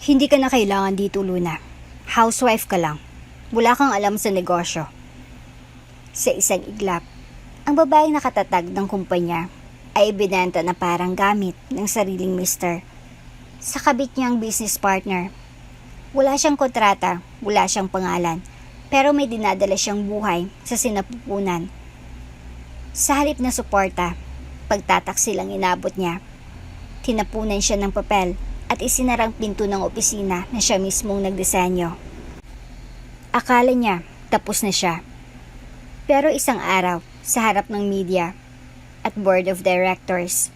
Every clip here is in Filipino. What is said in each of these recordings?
Hindi ka na kailangan dito, Luna. Housewife ka lang. Wala kang alam sa negosyo. Sa isang iglap, ang babaeng nakatatag ng kumpanya ay ibinenta na parang gamit ng sariling mister. Sa kabit niyang business partner, wala siyang kontrata, wala siyang pangalan, pero may dinadala siyang buhay sa sinapupunan. Sa halip na suporta, pagtataksil ang inabot niya. Tinapunan siya ng papel at isinarang pinto ng opisina na siya mismong nagdisenyo. Akala niya tapos na siya. Pero isang araw, sa harap ng media at board of directors,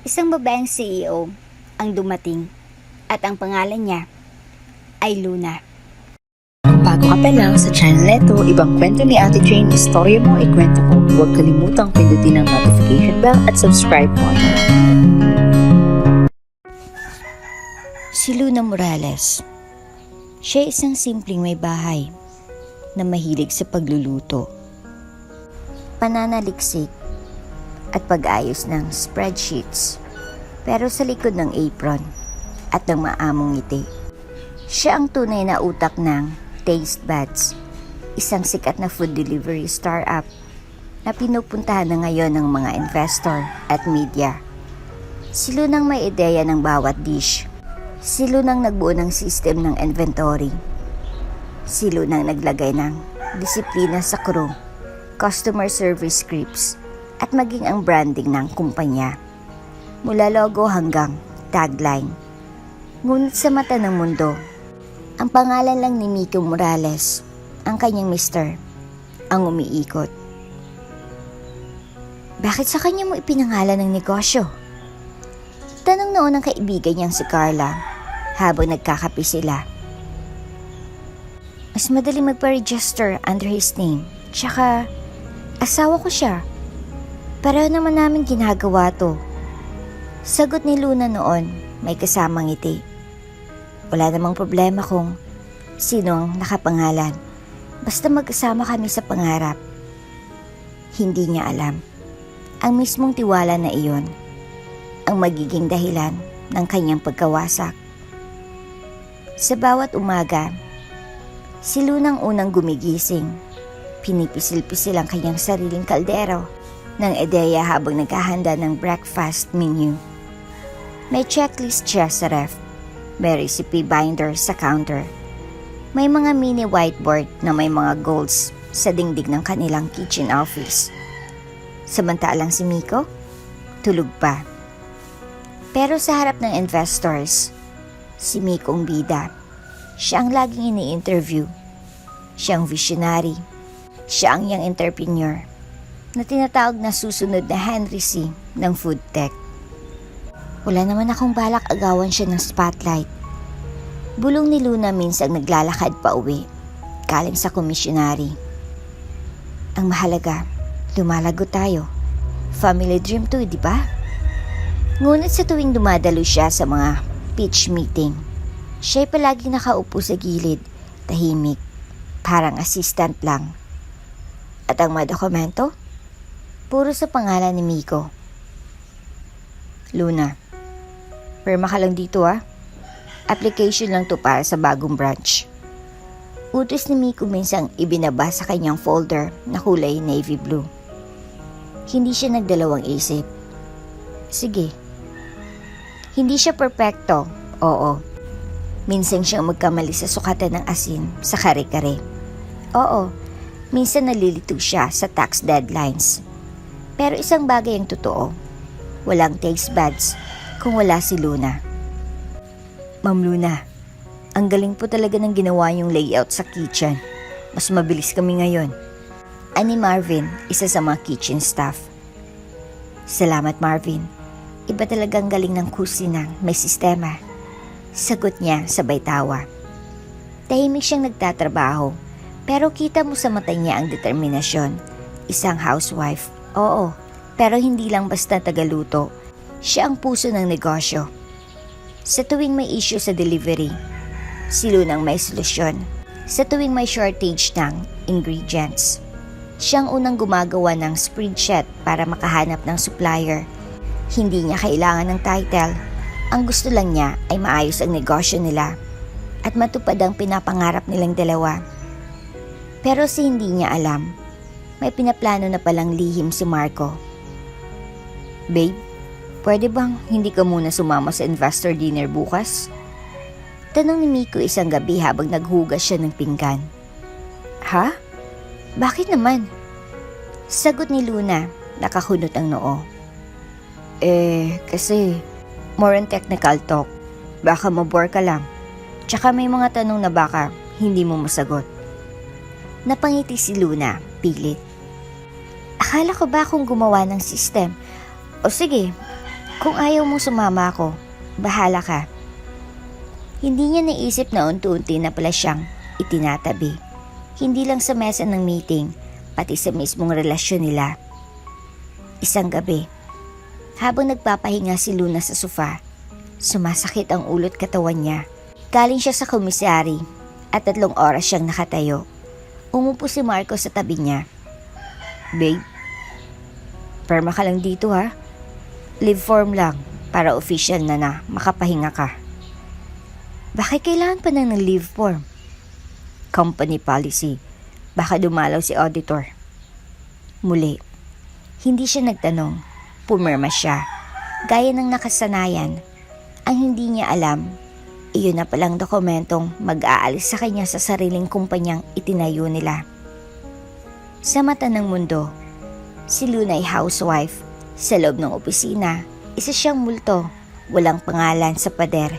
isang babaeng CEO ang dumating at ang pangalan niya ay Luna. Bago ka pa lang sa channel neto, ibang kwento ni Ate Jane, istorya mo, ikwento ko. Huwag kalimutang pindutin ang notification bell at subscribe button. Si Luna Morales. Siya isang simpleng may bahay na mahilig sa pagluluto, pananaliksik at pag-ayos ng spreadsheets, pero sa likod ng apron at ng maamong ngiti. Siya ang tunay na utak ng Taste Buds, isang sikat na food delivery startup na pinupuntahan na ngayon ng mga investor at media. Si Lunang may ideya ng bawat dish. Si Lunang nagbuo ng system ng inventory. Si Lunang naglagay ng disiplina sa crew, customer service scripts, at maging ang branding ng kumpanya. Mula logo hanggang tagline. Ngunit sa mata ng mundo, ang pangalan lang ni Miko Morales, ang kanyang mister, ang umiikot. Bakit sa kanya mo ipinangalan ng negosyo? Tanong noon ng kaibigan niyang si Carla habang nagkakape sila. Mas madali magpa-register under his name. Tsaka, asawa ko siya. Pareho naman namin ginagawa to. Sagot ni Luna noon, may kasamang ngiti. Wala namang problema kung sino ang nakapangalan. Basta magkasama kami sa pangarap. Hindi niya alam. Ang mismong tiwala na iyon ang magiging dahilan ng kanyang pagkawasak. Sa bawat umaga, si Lunang unang gumigising. Pinipisil-pisil ang kanyang sariling kaldero ng ideya habang naghahanda ng breakfast menu. May checklist siya sa ref. May recipe binder sa counter. May mga mini whiteboard na may mga goals sa dingding ng kanilang kitchen office. Samantalang si Miko, tulog pa. Pero sa harap ng investors, si Miko ang bida. Siya ang laging ini-interview. Siya ang visionary. Siya ang young entrepreneur na tinatawag na susunod na Henry C. ng food tech. Wala naman akong balak agawan siya ng spotlight. Bulong ni Luna minsang naglalakad pa uwi, galing sa komisyonary. Ang mahalaga, lumalago tayo. Family dream to, di ba? Ngunit sa tuwing dumadalo siya sa mga pitch meeting, siya'y palaging nakaupo sa gilid, tahimik, parang assistant lang. At ang mga dokumento, puro sa pangalan ni Miko. Luna, pirma ka lang dito ah. Application lang to para sa bagong branch. Utos ni Miko minsang ibinaba sa kanyang folder na kulay navy blue. Hindi siya nagdalawang isip. Sige. Hindi siya perpekto, oo. Minsan siyang magkamali sa sukatan ng asin sa kare-kare. Oo, minsan nalilito siya sa tax deadlines. Pero isang bagay ang totoo. Walang taste buds kung wala si Luna. Ma'am Luna, ang galing po talaga ng ginawa yung layout sa kitchen. Mas mabilis kami ngayon. Ani Marvin, isa sa mga kitchen staff. Salamat Marvin. Iba talagang galing ng kusinang may sistema. Sagot niya sabay tawa. Tahimik siyang nagtatrabaho, pero kita mo sa mata niya ang determinasyon. Isang housewife, oo, pero hindi lang basta tagaluto. Siya ang puso ng negosyo. Sa tuwing may issue sa delivery, si Lunang may solusyon. Sa tuwing may shortage ng ingredients, siyang unang gumagawa ng spreadsheet para makahanap ng supplier. Hindi niya kailangan ng title. Ang gusto lang niya ay maayos ang negosyo nila at matupad ang pinapangarap nilang dalawa. Pero hindi niya alam, may pinaplano na palang lihim si Marco. Babe, pwede bang hindi ka muna sumama sa investor dinner bukas? Tanong ni Miko isang gabi habang naghugas siya ng pinggan. Ha? Bakit naman? Sagot ni Luna, nakahunot ang noo. Kasi more on technical talk. Baka mabore ka lang. Tsaka may mga tanong na baka hindi mo masagot. Napangiti si Luna, pilit. Akala ko ba kung gumawa ng system? O sige, kung ayaw mong sumama ako, bahala ka. Hindi niya naisip na unti-unti na pala siyang itinatabi. Hindi lang sa mesa ng meeting, pati sa mismong relasyon nila. Isang gabi, habang nagpapahinga si Luna sa sofa, sumasakit ang ulo't katawan niya. Galing siya sa komisyari at 3 oras siyang nakatayo. Umupo si Marco sa tabi niya. Babe, perma ka lang dito ha. Leave form lang para official na makapahinga ka. Bakit kailangan pa ng leave form? Company policy. Baka dumalaw si auditor. Muli, hindi siya nagtanong. Pumirma siya. Gaya ng nakasanayan. Ang hindi niya alam, iyon na palang dokumentong mag-aalis sa kanya sa sariling kumpanyang itinayo nila. Sa mata ng mundo, si Luna ay housewife. Sa loob ng opisina, isa siyang multo. Walang pangalan sa pader,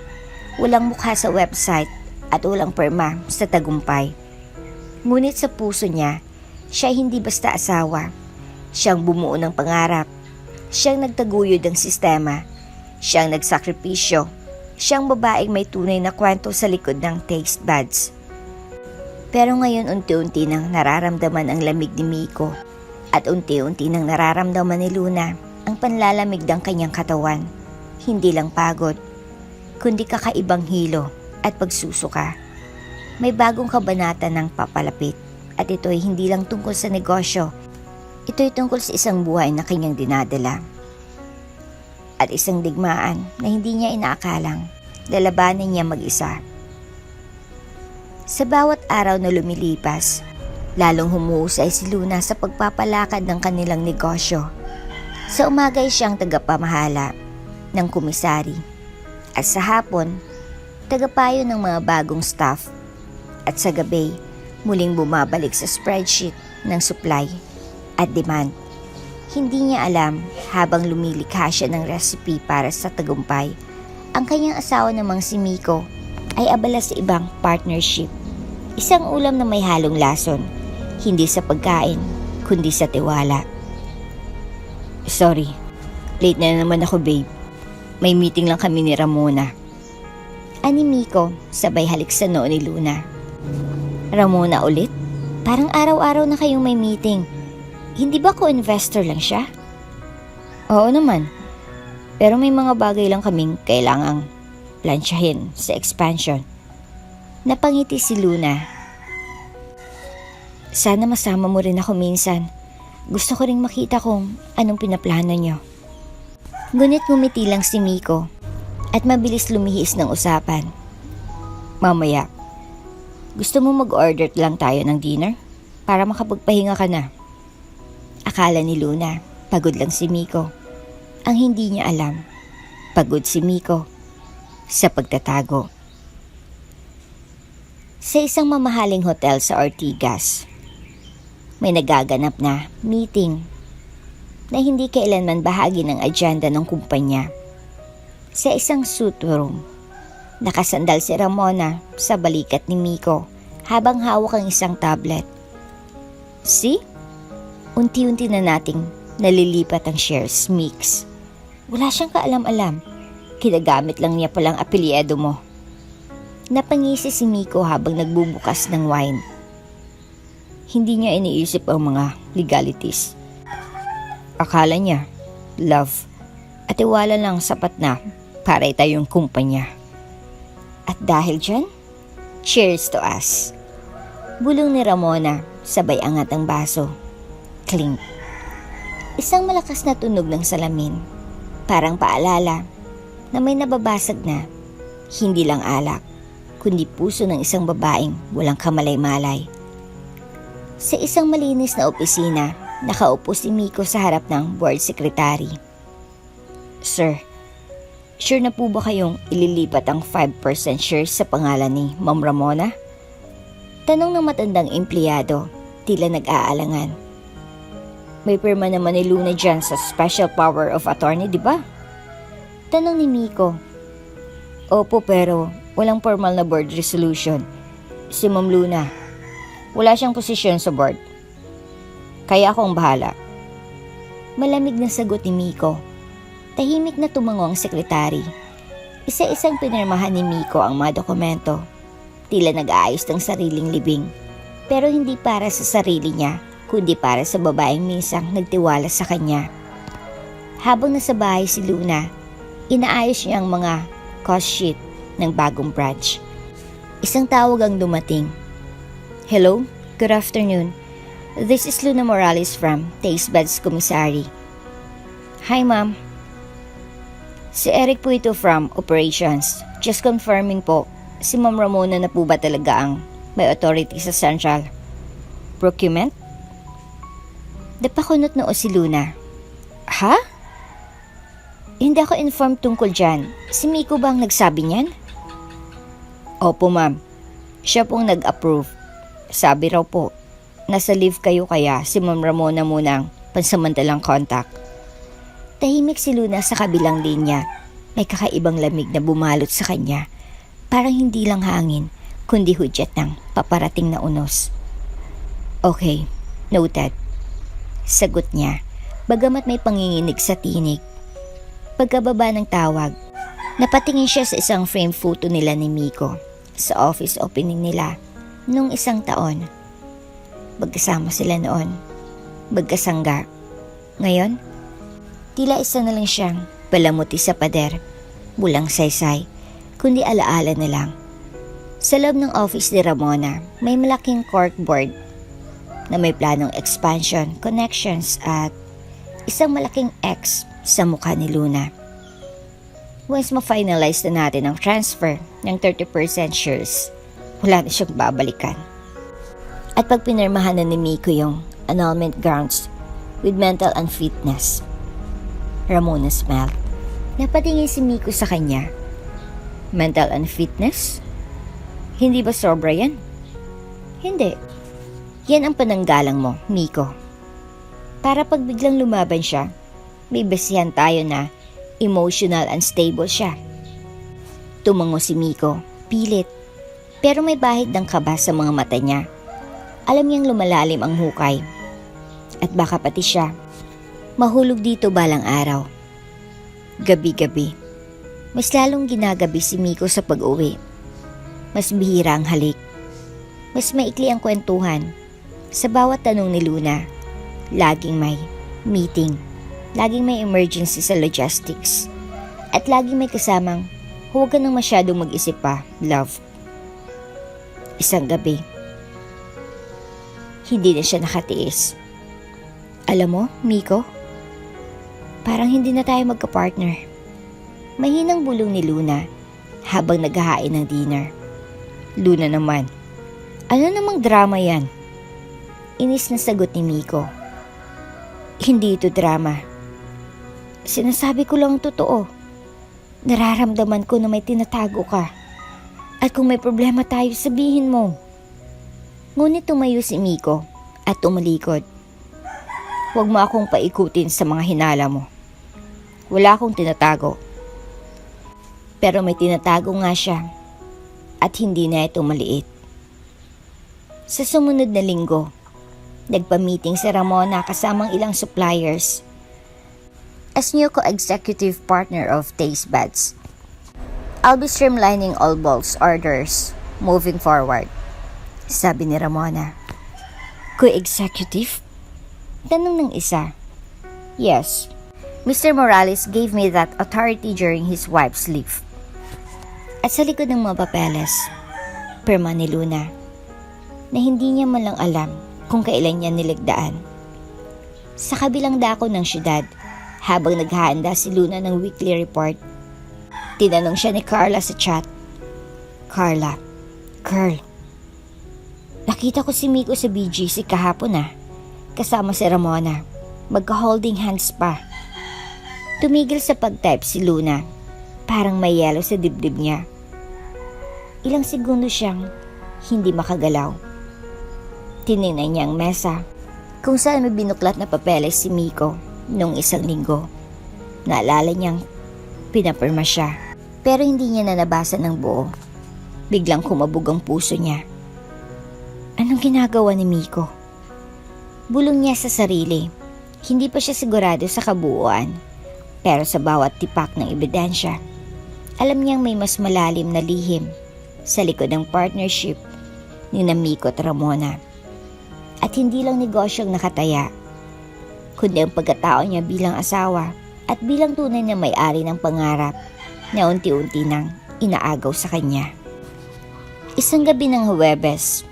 walang mukha sa website, at walang perma sa tagumpay. Ngunit sa puso niya, siya hindi basta asawa. Siyang bumuo ng pangarap. Siyang nagtaguyod ng sistema. Siyang nagsakripisyo. Siyang babaeng may tunay na kwento sa likod ng taste buds. Pero ngayon unti-unti nang nararamdaman ang lamig ni Miko at unti-unti nang nararamdaman ni Luna ang panlalamig ng kanyang katawan. Hindi lang pagod, kundi kakaibang hilo at pagsusuka. May bagong kabanata ng papalapit at ito'y hindi lang tungkol sa negosyo. Ito'y tungkol sa isang buhay na kanyang dinadala. At isang digmaan na hindi niya inaakalang lalabanan niya mag-isa. Sa bawat araw na lumilipas, lalong humuhusay si Luna sa pagpapalakad ng kanilang negosyo. Sa umaga ay siyang tagapamahala ng komisari at sa hapon, tagapayo ng mga bagong staff at sa gabi, muling bumabalik sa spreadsheet ng supply at demand. Hindi niya alam habang lumilikha siya ng recipe para sa tagumpay. Ang kanyang asawa namang si Miko ay abala sa ibang partnership. Isang ulam na may halong lason, hindi sa pagkain, kundi sa tiwala. Sorry, late na naman ako babe. May meeting lang kami ni Ramona. Ani Miko, sabay halik sa noo ni Luna. Ramona ulit? Parang araw-araw na kayong may meeting. Hindi ba co-investor lang siya? Oo naman. Pero may mga bagay lang kaming kailangang plansyahin sa expansion. Napangiti si Luna. Sana masama mo rin ako minsan. Gusto ko ring makita kung anong pinaplano niyo. Ngunit ngumiti lang si Miko at mabilis lumihis ng usapan. Mamaya, gusto mo mag-order lang tayo ng dinner para makapagpahinga ka na? Akala ni Luna, pagod lang si Miko. Ang hindi niya alam, pagod si Miko sa pagtatago. Sa isang mamahaling hotel sa Ortigas, may nagaganap na meeting na hindi kailanman bahagi ng agenda ng kumpanya. Sa isang suite room, nakasandal si Ramona sa balikat ni Miko habang hawak ang isang tablet. See? Unti-unti na nating nalilipat ang shares mix. Wala siyang kaalam-alam. Kinagamit lang niya palang apelyido mo. Napangisi si Miko habang nagbubukas ng wine. Hindi niya iniisip ang mga legalities. Akala niya, love at tiwala lang sapat na para itayong kumpanya. At dahil dyan, cheers to us. Bulong ni Ramona, sabay angat ang baso. Clink. Isang malakas na tunog ng salamin. Parang paalala na may nababasag na, hindi lang alak, kundi puso ng isang babaeng walang kamalay-malay. Sa isang malinis na opisina, nakaupo si Miko sa harap ng board secretary. Sir, sure na po ba kayong ililipat ang 5% shares sa pangalan ni Ma'am Ramona? Tanong ng matandang empleyado, tila nag-aalangan. May pirma naman ni Luna dyan sa Special Power of Attorney, di ba? Tanong ni Miko. Opo, pero walang formal na board resolution. Si Ma'am Luna, wala siyang posisyon sa board. Kaya ako ang bahala. Malamig na sagot ni Miko. Tahimik na tumango ang sekretary. Isa-isang pinirmahan ni Miko ang mga dokumento. Tila nag-aayos ng sariling libing. Pero hindi para sa sarili niya, kundi para sa babaeng minsang nagtiwala sa kanya. Habang nasa bahay si Luna, inaayos niya ang mga cost sheet ng bagong branch. Isang tawag ang dumating. Hello, good afternoon. This is Luna Morales from Taste Buds Commissary. Hi ma'am. Si Eric po ito from Operations. Just confirming po, si Ma'am Ramona na po ba talaga ang may authority sa Central Procurement? Napakunot noo si Luna. Ha? Hindi ako informed tungkol dyan. Si Miko ba ang nagsabi niyan? Opo ma'am. Siya pong nag-approve. Sabi raw po, nasa leave kayo kaya si Ma'am Ramona muna ang pansamantalang contact. Tahimik si Luna sa kabilang linya. May kakaibang lamig na bumalot sa kanya. Parang hindi lang hangin, kundi hudyat ng paparating na unos. Okay, noted. Sagot niya, bagamat may panginginig sa tinig. Pagkababa ng tawag, napatingin siya sa isang frame photo nila ni Miko sa office opening nila nung isang taon. Magkasama sila noon, magkasangga. Ngayon, tila isa na lang siyang palamuti sa pader, bulang saysay, kundi alaala na lang. Sa loob ng office ni Ramona, may malaking corkboard na may planong expansion, connections at isang malaking X sa mukha ni Luna. Once ma-finalize na natin ang transfer ng 30% shares, wala na siyang babalikan. At pag pinirmahan na ni Miko yung annulment grounds with mental unfitness, Ramona smiled. Napatingin si Miko sa kanya. Mental unfitness? Hindi ba sobra yan? Hindi. Yan ang pananggalang mo, Miko. Para pag biglang lumaban siya, may basihan tayo na emotional unstable siya. Tumango si Miko, pilit. Pero may bahid ng kaba sa mga mata niya. Alam niyang lumalalim ang hukay. At baka pati siya mahulog dito balang araw. Gabi-gabi, mas lalong ginagabi si Miko sa pag-uwi. Mas bihira ang halik. Mas maikli ang kwentuhan. Sa bawat tanong ni Luna, laging may meeting. Laging may emergency sa logistics. At laging may kasamang, huwag ka nang masyadong mag-isip pa, love. Isang gabi, hindi na siya nakatiis. Alam mo, Miko, parang hindi na tayo magka-partner. Mahinang bulong ni Luna habang naghahain ng dinner. Luna naman, ano namang drama yan? Inis na sagot ni Miko. Hindi ito drama. Sinasabi ko lang totoo. Nararamdaman ko na may tinatago ka. At kung may problema tayo, sabihin mo. Ngunit tumayo si Miko at tumalikod. Huwag mo akong paikutin sa mga hinala mo. Wala akong tinatago. Pero may tinatago nga siya. At hindi na ito maliit. Sa sumunod na linggo, nagpa-meeting si Ramona kasamang ilang suppliers as new co-executive partner of Taste Buds. I'll be streamlining all bulk orders moving forward, sabi ni Ramona. Co-executive? Tanong ng isa. Yes, Mr. Morales gave me that authority during his wife's leave. At sa likod ng mga papeles, pirma ni Luna, na hindi niya man lang alam kung kailan niya niligdaan. Sa kabilang dako ng syudad, habang naghahanda si Luna ng weekly report, tinanong siya ni Carla sa chat. Carla, Girl, nakita ko si Miko sa BGC kahapon kasama si Ramona. Magka-holding hands pa. Tumigil sa pag-type si Luna. Parang may yelo sa dibdib niya. Ilang segundo siyang hindi makagalaw. Tinignan niya ang mesa kung saan may binuklat na papeles si Miko noong 1 linggo. Naalala niyang pinapirma siya, pero hindi niya na nabasa ng buo. Biglang kumabog ang puso niya. Anong ginagawa ni Miko? Bulong niya sa sarili. Hindi pa siya sigurado sa kabuuan, pero sa bawat tipak ng ebidensya, alam niyang may mas malalim na lihim sa likod ng partnership ni Miko at Ramona. At hindi lang negosyong nakataya, kundi ang pagkatao niya bilang asawa at bilang tunay na may-ari ng pangarap na unti-unti nang inaagaw sa kanya. Isang gabi ng Huwebes,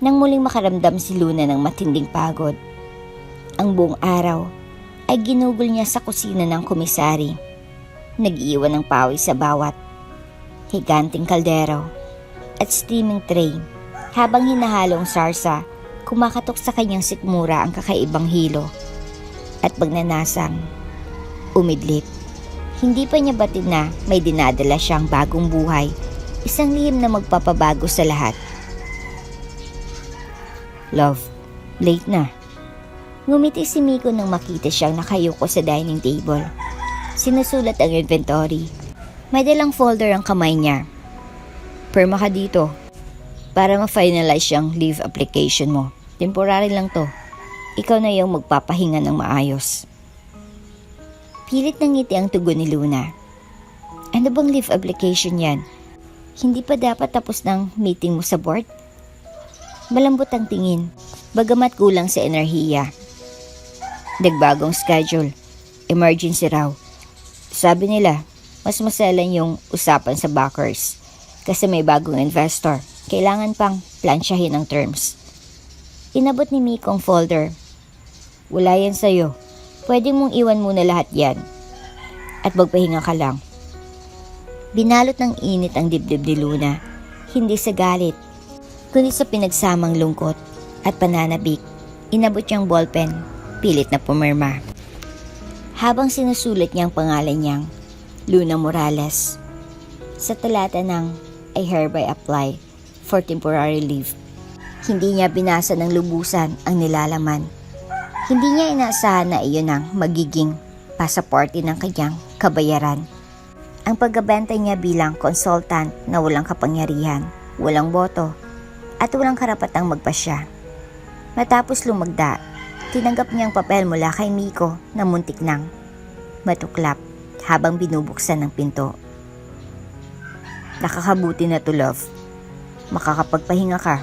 nang muling makaramdam si Luna ng matinding pagod. Ang buong araw ay ginugol niya sa kusina ng komisari. Nag-iwan ng pawis sa bawat higanting kaldero at steaming tray habang hinahalong sarsa, kumakatok sa kanyang sikmura ang kakaibang hilo at magnanasang umidlip. Hindi pa niya batid na may dinadala siyang bagong buhay, isang lihim na magpapabago sa lahat. Love, late na. Ngumiti si Miko nang makita siyang nakayuko sa dining table. Sinusulat ang inventory. May dalang folder ang kamay niya. Perma ka dito para ma-finalize yung leave application mo. Temporary lang to. Ikaw na yung magpapahinga ng maayos. Pilit ng ngiti ang tugon ni Luna. Ano bang leave application yan? Hindi pa dapat tapos ng meeting mo sa board? Malambot ang tingin, bagamat kulang sa enerhiya. Nagbagong schedule. Emergency raw. Sabi nila, mas maselan yung usapan sa backers. Kasi may bagong investor. Kailangan pang plansyahin ang terms. Inabot ni Miko ang folder. Wala yan sa'yo. Pwede mong iwan muna lahat yan. At magpahinga ka lang. Binalot ng init ang dibdib ni Luna. Hindi sa galit, kundi sa pinagsamang lungkot at pananabik. Inabot niyang ballpen, pilit na pumirma. Habang sinusulat niya ang pangalan niyang Luna Morales. Sa talata ng I hereby apply for temporary leave. Hindi niya binasa ng lubusan ang nilalaman. Hindi niya inaasahan na iyon ang magiging pasaporte ng kanyang kabayaran. Ang pagbabenta niya bilang consultant na walang kapangyarihan, walang boto, at walang karapatang magpasya. Matapos lumagda, tinanggap niya ang papel mula kay Miko na muntik nang matuklap habang binubuksan ng pinto. Nakakabuti na to, love. Makakapagpahinga ka.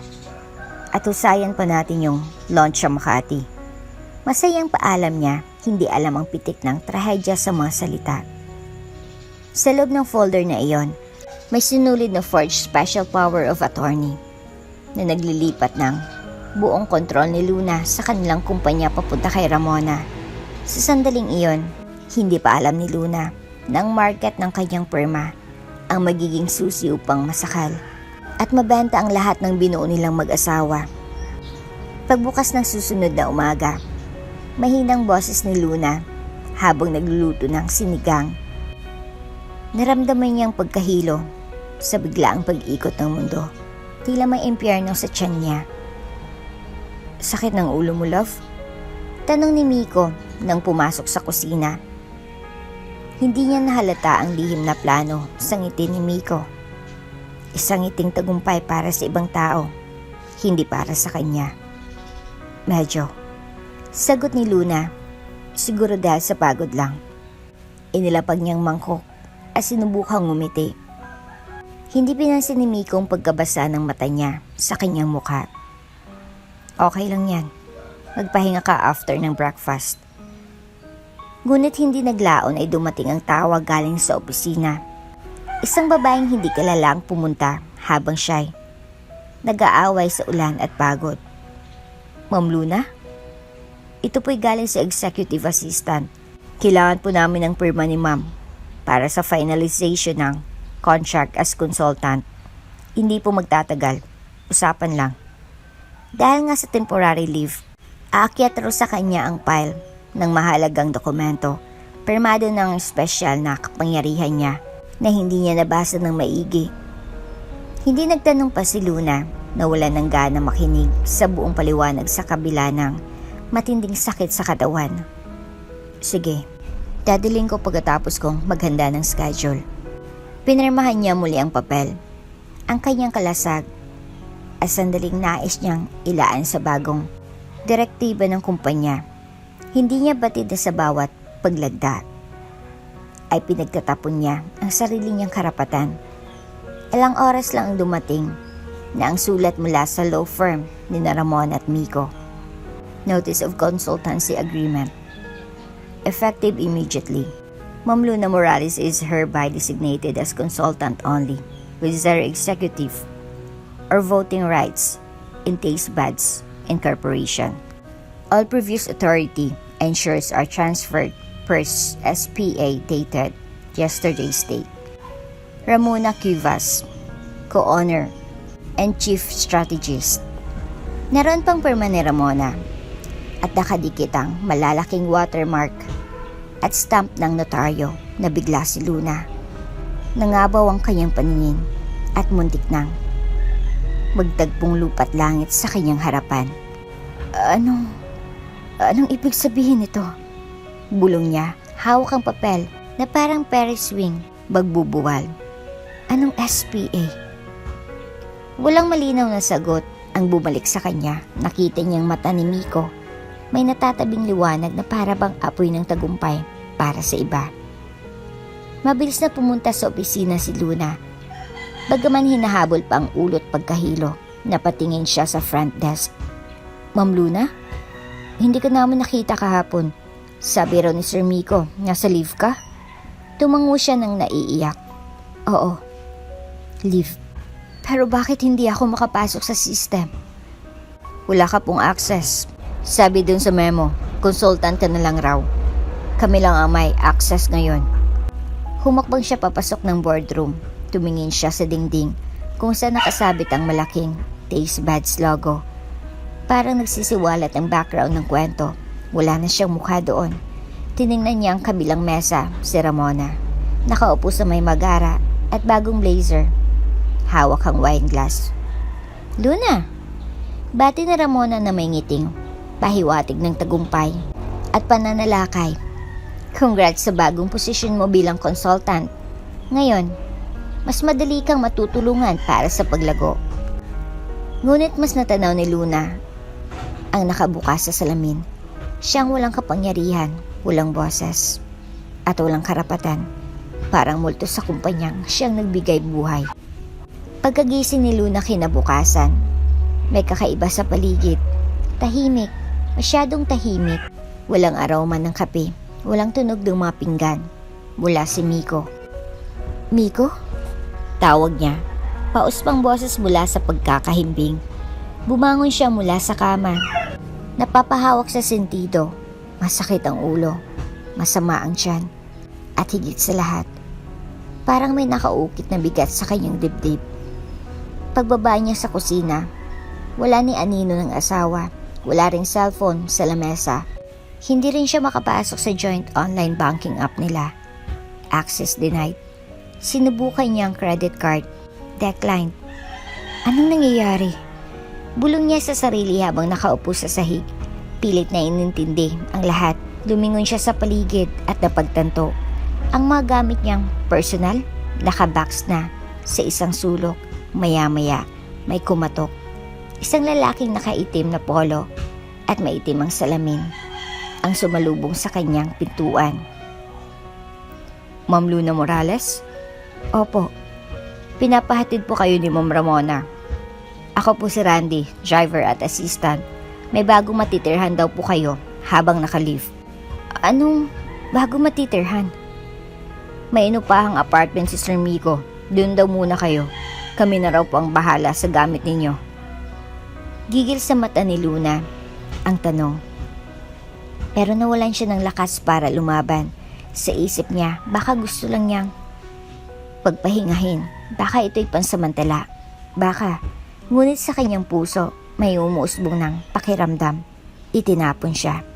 At husayan pa natin yung launch sa Makati. Masayang paalam niya, hindi alam ang pitik ng trahedya sa mga salita. Sa loob ng folder na iyon, may sinulid na forged special power of attorney na naglilipat ng buong kontrol ni Luna sa kanilang kumpanya papunta kay Ramona. Sa sandaling iyon, hindi pa alam ni Luna na ang market ng kanyang firma ang magiging susi upang masakal at mabenta ang lahat ng binuo nilang mag-asawa. Pagbukas ng susunod na umaga, mahinang boses ni Luna habang nagluluto ng sinigang. Naramdaman niyang pagkahilo sa biglaang pag-ikot ng mundo. Tila may impyerno sa tiyan niya. Sakit ng ulo mo, love? Tanong ni Miko nang pumasok sa kusina. Hindi niya nahalata ang lihim na plano sa ngiti ni Miko. Isang ngiting tagumpay para sa ibang tao, hindi para sa kanya. Medyo. Sagot ni Luna, siguro dahil sa pagod lang. Inilapag niyang mangkok at sinubukang ngumiti. Hindi pinansin ni Miko ang pagkabasa ng mata niya sa kanyang mukha. Okay lang yan. Magpahinga ka after ng breakfast. Ngunit hindi naglaon ay dumating ang tawag galing sa opisina. Isang babaeng hindi kilalang pumunta habang siya'y nag-aaway sa ulan at pagod. Ma'am Luna? Ito po'y galing sa executive assistant. Kailangan po namin ng pirma ni ma'am para sa finalization ng contract as consultant. Hindi po magtatagal. Usapan lang. Dahil nga sa temporary leave, aakyat raw sa kanya ang file ng mahalagang dokumento, pirmado ng espesyal na kapangyarihan niya na hindi niya nabasa ng maigi. Hindi nagtanong pa si Luna na wala ng gana makinig sa buong paliwanag sa kabila ng matinding sakit sa katawan. Sige, dadaling ko pagkatapos kong maghanda ng schedule. Pinirmahan niya muli ang papel, ang kanyang kalasag, at sandaling nais niyang ilaan sa bagong direktiba ng kumpanya. Hindi niya batid na sa bawat paglagda ay pinagtatapon niya ang sarili niyang karapatan. Ilang oras lang ang dumating na ang sulat mula sa law firm ni Ramon at Miko. Notice of Consultancy Agreement. Effective immediately. Ma'am Luna Morales is hereby designated as consultant only with zero executive or voting rights in Taste Buds Incorporation. All previous authority and shares are transferred per SPA dated yesterday's date. Ramona Cuevas, co-owner and chief strategist. Naroon pang pirma ni Ramona at nakadikit ang malalaking watermark at stamp ng notaryo na bigla si Luna. Nangabaw ang kanyang paningin at muntik nang magtagpong lupa't langit sa kanyang harapan. Anong ibig sabihin nito? Bulong niya, hawak ang papel na parang Ferris wheel, bagbubuwal. Anong SPA? Walang malinaw na sagot ang bumalik sa kanya. Nakita niyang mata ni Miko. May natatabing liwanag na para bang apoy ng tagumpay para sa iba. Mabilis na pumunta sa opisina si Luna. Bagaman hinahabol pa ang ulot pagkahilo, napatingin siya sa front desk. Ma'am Luna? Hindi ka naman nakita kahapon. Sabi raw ni Sir Miko, nasa leave ka? Tumango siya nang naiiyak. Oo, leave. Pero bakit hindi ako makapasok sa system? Wala ka pong access. Sabi dun sa memo, consultant ka na lang raw. Kami lang ang may access ngayon. Humakbang siya papasok ng boardroom. Tumingin siya sa dingding kung saan nakasabit ang malaking Taste Buds logo. Parang nagsisiwalat ang background ng kwento. Wala na siyang mukha doon. Tiningnan niya ang kabilang mesa, si Ramona. Nakaupo sa may magara at bagong blazer. Hawak ang wine glass. Luna! Bati na Ramona na may ngiting, pahiwatig ng tagumpay at pananalakay. Congrats sa bagong posisyon mo bilang consultant. Ngayon, mas madali kang matutulungan para sa paglago. Ngunit mas natanaw ni Luna ang nakabukas sa salamin. Siyang walang kapangyarihan, walang boses, at walang karapatan. Parang multo sa kumpanyang siyang nagbigay buhay. Pagkagising ni Luna kinabukasan, may kakaiba sa paligid. Tahimik, masyadong tahimik. Walang aroma ng kape, walang tunog ng mga pinggan. Mula si Miko. Miko? Tawag niya. Paus pang boses mula sa pagkakahimbing. Bumangon siya mula sa kama. Napapahawak sa sentido. Masakit ang ulo. Masama ang tiyan. At higit sa lahat, parang may nakaukit na bigat sa kanyang dibdib. Pagbaba niya sa kusina, wala ni anino ng asawa. Wala ring cellphone sa lamesa. Hindi rin siya makapasok sa joint online banking app nila. Access denied. Sinubukan niya ang credit card. Declined. Anong nangyayari? Bulong niya sa sarili habang nakaupo sa sahig. Pilit na inintindi ang lahat. Lumingon siya sa paligid at napagtanto. Ang mga gamit niyang personal, nakabox na sa isang sulok. Maya-maya, may kumatok. Isang lalaking nakaitim na polo at maitim ang salamin ang sumalubong sa kanyang pintuan. Ma'am Luna Morales? Opo. Pinapahatid po kayo ni Ma'am Ramona. Ako po si Randy, driver at assistant. May bagong matitirhan daw po kayo habang naka-leave. Anong bagong matitirhan? May inupahang apartment si Sir Miko. Doon daw muna kayo. Kami na raw po ang bahala sa gamit ninyo. Gigil sa mata ni Luna ang tanong. Pero nawalan siya ng lakas para lumaban. Sa isip niya, baka gusto lang niyang pagpahingahin. Baka ito'y pansamantala. Baka, ngunit sa kanyang puso, may umuusbong ng pakiramdam. Itinapon siya.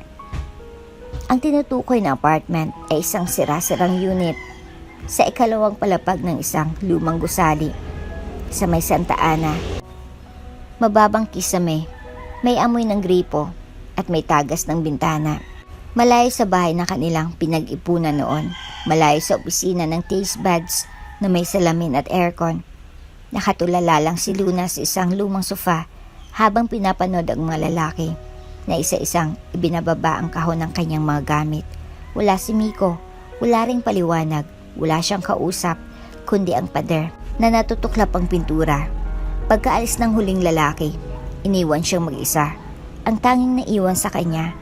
Ang tinutukoy na apartment ay isang sira-sirang unit sa ikalawang palapag ng isang lumang gusali sa may Santa Ana. Mababang kisame, may amoy ng gripo at may tagas ng bintana. Malayo sa bahay na kanilang pinag-ipunan noon, malayo sa opisina ng taste buds na may salamin at aircon. Nakatulala lang si Luna sa isang lumang sofa habang pinapanood ang mga lalaki na isa-isang ibinababa ang kahon ng kanyang mga gamit. Wala si Miko, wala ring paliwanag, wala siyang kausap, kundi ang pader na natutuklap ang pintura. Pagkaalis ng huling lalaki, iniwan siyang mag-isa. Ang tanging naiwan sa kanya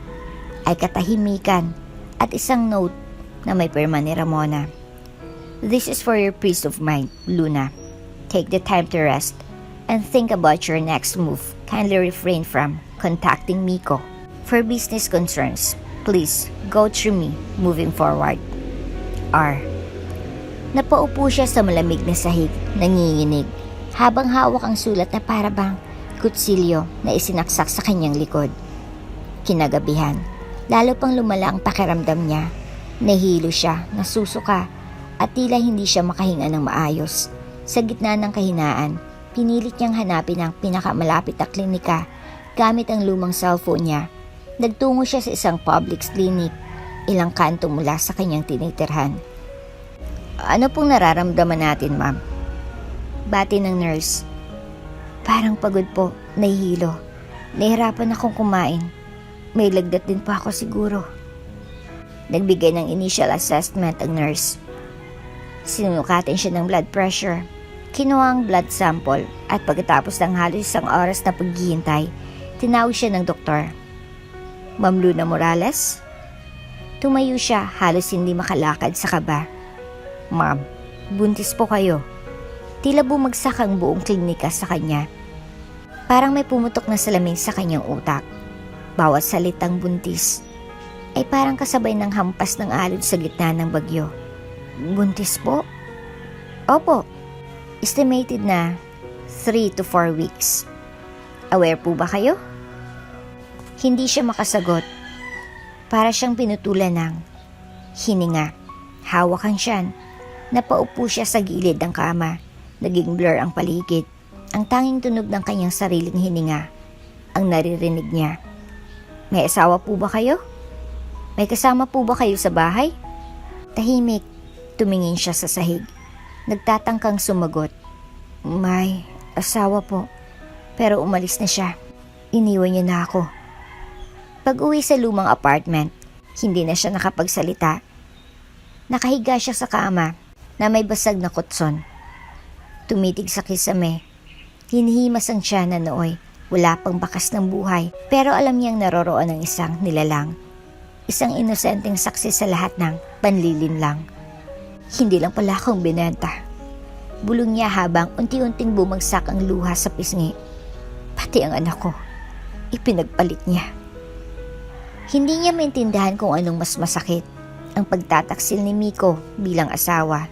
ay katahimikan at isang note na may pirma ni Ramona. This is for your peace of mind, Luna. Take the time to rest and think about your next move. Kindly refrain from contacting Miko. For business concerns, please go through me moving forward. R. Napaupo siya sa malamig na sahig, nanginginig, habang hawak ang sulat na parabang kutsilyo na isinaksak sa kanyang likod. Kinagabihan, lalo pang lumala ang pakiramdam niya. Nahilo siya, nasusuka, at tila hindi siya makahinga ng maayos. Sa gitna ng kahinaan, pinilit niyang hanapin ang pinakamalapit na klinika gamit ang lumang cellphone niya. Nagtungo siya sa isang public clinic, ilang kanto mula sa kanyang tinitirhan. Ano pong nararamdaman natin, ma'am? Bati ng nurse. Parang pagod po, nahihilo. Nahirapan akong kumain. May lagdat din po ako siguro. Nagbigay ng initial assessment ang nurse. Sinunukatin siya ng blood pressure. Kinuha ang blood sample at pagkatapos ng halos isang oras na paghihintay, tinawag siya ng doktor. Ma'am Luna Morales? Tumayo siya, halos hindi makalakad sa kaba. Ma'am, buntis po kayo. Tila bumagsak ang buong klinika sa kanya. Parang may pumutok na salamin sa kanyang utak. Bawat salitang buntis ay parang kasabay ng hampas ng alon sa gitna ng bagyo. Buntis po? Opo. Estimated na 3 to 4 weeks. Aware po ba kayo? Hindi siya makasagot. Para siyang pinutulan ng hininga. Hawak ang tiyan. Napaupo siya sa gilid ng kama. Naging blur ang paligid. Ang tanging tunog ng kanyang sariling hininga ang naririnig niya. May asawa po ba kayo? May kasama po ba kayo sa bahay? Tahimik. Tumingin siya sa sahig. Nagtatangkang sumagot. May asawa po. Pero umalis na siya. Iniwan niya na ako. Pag-uwi sa lumang apartment, hindi na siya nakapagsalita. Nakahiga siya sa kama na may basag na kutson. Tumitig sa kisame. Hinihimas ang siya na nooy. Wala pang bakas ng buhay. Pero alam niyang naroroon ng isang nilalang. Isang inosenteng saksi sa lahat ng panlilinlang. Hindi lang pala akong binenta. Bulong niya habang unti-unting bumagsak ang luha sa pisngi. Pati ang anak ko, ipinagpalit niya. Hindi niya maintindihan kung anong mas masakit, ang pagtataksil ni Miko bilang asawa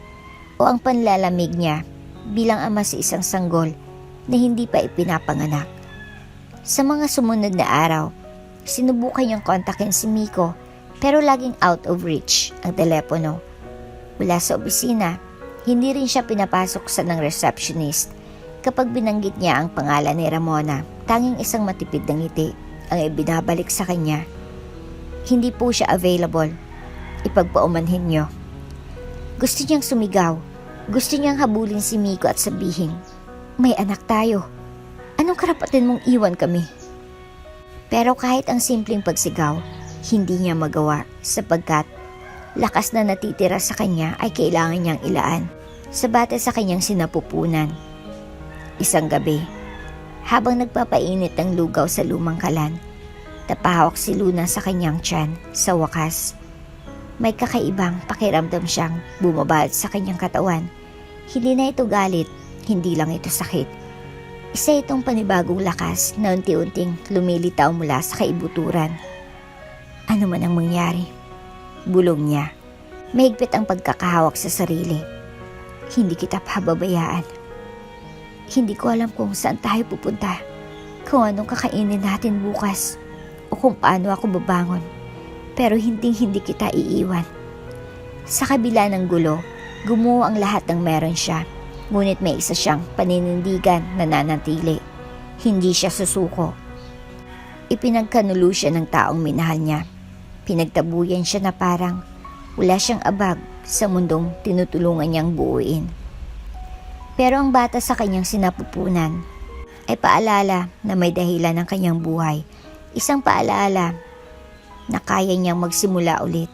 o ang panlalamig niya bilang ama sa isang sanggol na hindi pa ipinapanganak. Sa mga sumunod na araw, sinubukan niyang kontakin si Miko pero laging out of reach ang telepono. Wala sa opisina, hindi rin siya pinapasok sa ng receptionist. Kapag binanggit niya ang pangalan ni Ramona, tanging isang matipid na ngiti ang ibinabalik sa kanya. Hindi po siya available. Ipagpaumanhin niyo. Gusto niyang sumigaw. Gusto niyang habulin si Miko at sabihin, may anak tayo. Anong karapatan mong iwan kami? Pero kahit ang simpleng pagsigaw, hindi niya magawa sapagkat lakas na natitira sa kanya ay kailangan niyang ilaan sa bata sa kanyang sinapupunan. Isang gabi, habang nagpapainit ng lugaw sa lumang kalan, napahawak si Luna sa kanyang tiyan. Sa wakas, may kakaibang pakiramdam siyang bumabalot sa kanyang katawan. Hindi na ito galit, hindi lang ito sakit. Isa itong panibagong lakas na unti-unting lumilitaw mula sa kaibuturan. Ano man ang mangyari, bulong niya. Mahigpit ang pagkakahawak sa sarili. Hindi kita pababayaan. Hindi ko alam kung saan tayo pupunta, kung anong kakainin natin bukas, o kung paano ako babangon. Pero hindi kita iiwan. Sa kabila ng gulo, gumuho ang lahat ng meron siya. Ngunit may isa siyang paninindigan na nanatili. Hindi siya susuko. Ipinagkanulo siya ng taong minahal niya. Pinagtabuyan siya na parang wala siyang abag sa mundong tinutulungan niyang buuin. Pero ang bata sa kanyang sinapupunan ay paalala na may dahilan ng kanyang buhay. Isang paalala na kaya niyang magsimula ulit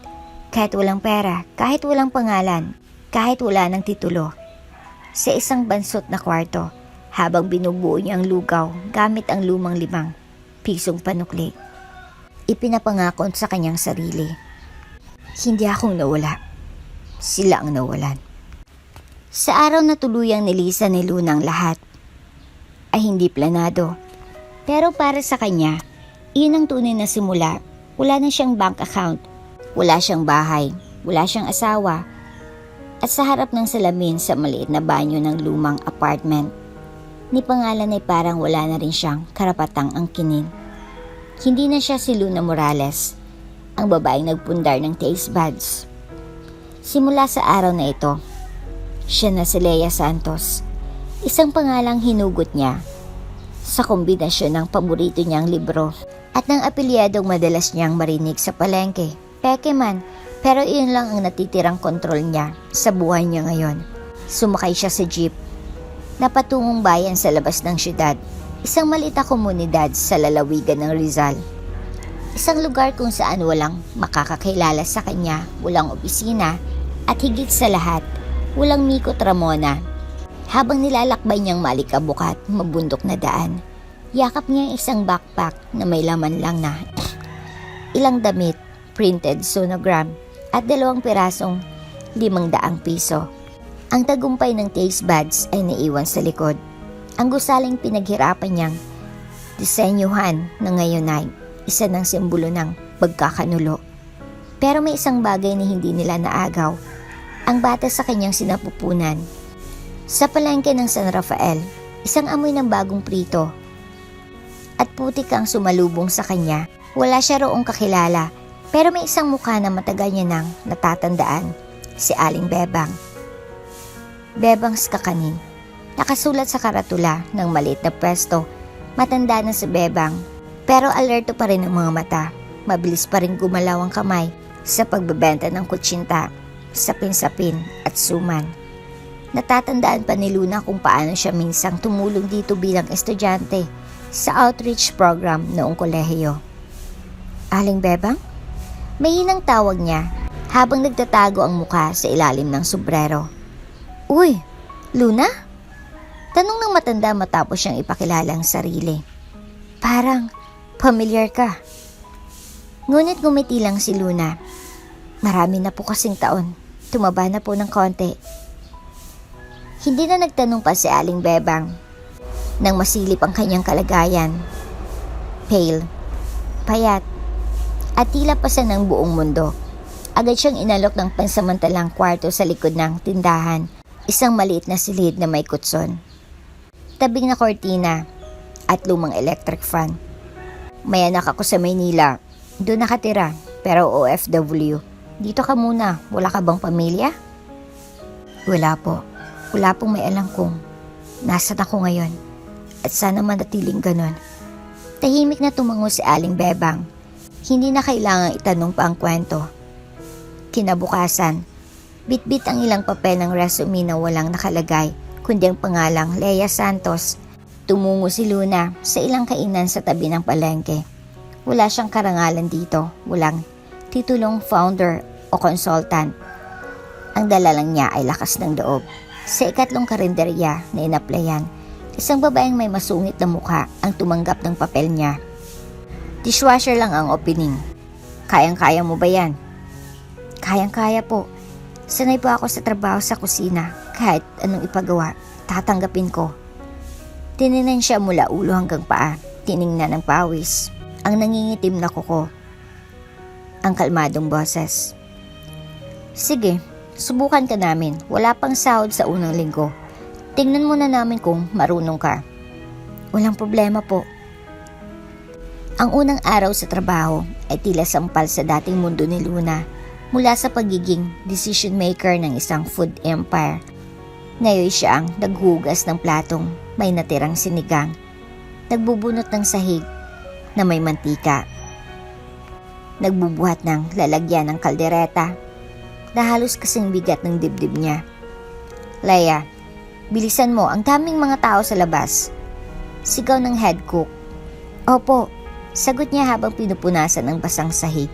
kahit walang pera, kahit walang pangalan, kahit wala ng titulo. Sa isang bansot na kwarto habang binubuo niya ang lugaw gamit ang lumang 5 pisong panukli. Ipinapangako sa kanyang sarili. Hindi akong nawala. Sila ang nawalan. Sa araw na tuluyang nilisan ni Luna ang lahat, ay hindi planado. Pero para sa kanya, iyon ang tunay na simula. Wala na siyang bank account, wala siyang bahay, wala siyang asawa, at sa harap ng salamin sa maliit na banyo ng lumang apartment, ni pangalan ay parang wala na rin siyang karapatang angkinin. Hindi na siya si Luna Morales, ang babaeng nagpundar ng taste buds. Simula sa araw na ito, siya na si Lea Santos, isang pangalang hinugot niya sa kombinasyon ng paborito niyang libro at ng apelyadong madalas niyang marinig sa palengke. Peke man, pero iyon lang ang natitirang kontrol niya sa buhay niya ngayon. Sumakay siya sa jeep na patungong bayan sa labas ng syudad, isang maliit na komunidad sa lalawigan ng Rizal. Isang lugar kung saan walang makakakilala sa kanya, walang opisina, at higit sa lahat, walang Miko Tramona. Habang nilalakbay niyang malikabukat, mabundok na daan, yakap niya isang backpack na may laman lang na ilang damit, printed sonogram, at 2 pirasong 500 piso. Ang tagumpay ng taste buds ay naiwan sa likod. Ang gusaling pinaghirapan niyang disenyuhan na ngayon ay isa ng simbolo ng pagkakanulo. Pero may isang bagay na hindi nila naagaw. Ang bata sa kanyang sinapupunan. Sa palengke ng San Rafael, isang amoy ng bagong prito at putik ang sumalubong sa kanya. Wala siya roong kakilala, pero may isang mukha na matagal niya nang natatandaan, si Aling Bebang. Bebang's Kakanin. Nakasulat sa karatula ng maliit na pwesto. Matanda na si Bebang, pero alerto pa rin ang mga mata. Mabilis pa rin gumalaw ang kamay sa pagbebenta ng kutsinta, sapin-sapin at suman. Natatandaan pa ni Luna kung paano siya minsang tumulong dito bilang estudyante sa outreach program noong kolehiyo. Aling Bebang? May hinang tawag niya habang nagtatago ang mukha sa ilalim ng sombrero. Uy, Luna? Tanong ng matanda matapos siyang ipakilala ang sarili. Parang familiar ka. Ngunit ngumiti lang si Luna. Marami na po kasing taon. Tumaba na po ng konti. Hindi na nagtanong pa si Aling Bebang nang masilip ang kanyang kalagayan. Pale, payat, at tila pasan ng buong mundo. Agad siyang inalok ng pansamantalang kwarto sa likod ng tindahan, isang maliit na silid na may kutson, tabing na kortina at lumang electric fan. May anak ako sa Maynila, doon nakatira, pero OFW. Dito ka muna, wala ka bang pamilya? Wala po. Wala pong may alam kung nasan ako ngayon at sana manatiling ganon. Tahimik na tumango si Aling Bebang. Hindi na kailangang itanong pa ang kwento. Kinabukasan, bitbit ang ilang papel ng resume na walang nakalagay kundi ang pangalang Lea Santos. Tumungo si Luna sa ilang kainan sa tabi ng palengke. Wala siyang karangalan dito, walang titulong founder o consultant. Ang dala lang niya ay lakas ng loob. Sa ikatlong karinderya na inaplayan, isang babaeng may masungit na mukha ang tumanggap ng papel niya. Dishwasher lang ang opening. Kayang-kaya mo ba yan? Kayang-kaya po. Sanay po ako sa trabaho sa kusina. Kahit anong ipagawa, tatanggapin ko. Tininan siya mula ulo hanggang paa. Tiningnan ng pawis. Ang nangingitim na kuko. Ang kalmadong boses. Sige, subukan ka namin. Wala pang sahod sa unang linggo. Tingnan muna namin kung marunong ka. Walang problema po. Ang unang araw sa trabaho ay tila sampal sa dating mundo ni Luna mula sa pagiging decision maker ng isang food empire. Ngayon siya ang naghugas ng platong may natirang sinigang, nagbubunot ng sahig na may mantika, nagbubuhat ng lalagyan ng kaldereta na halos kasing bigat ng dibdib niya. Leia, bilisan mo, ang daming mga tao sa labas. Sigaw ng head cook. Opo, sagot niya habang pinupunasan ang basang sahig.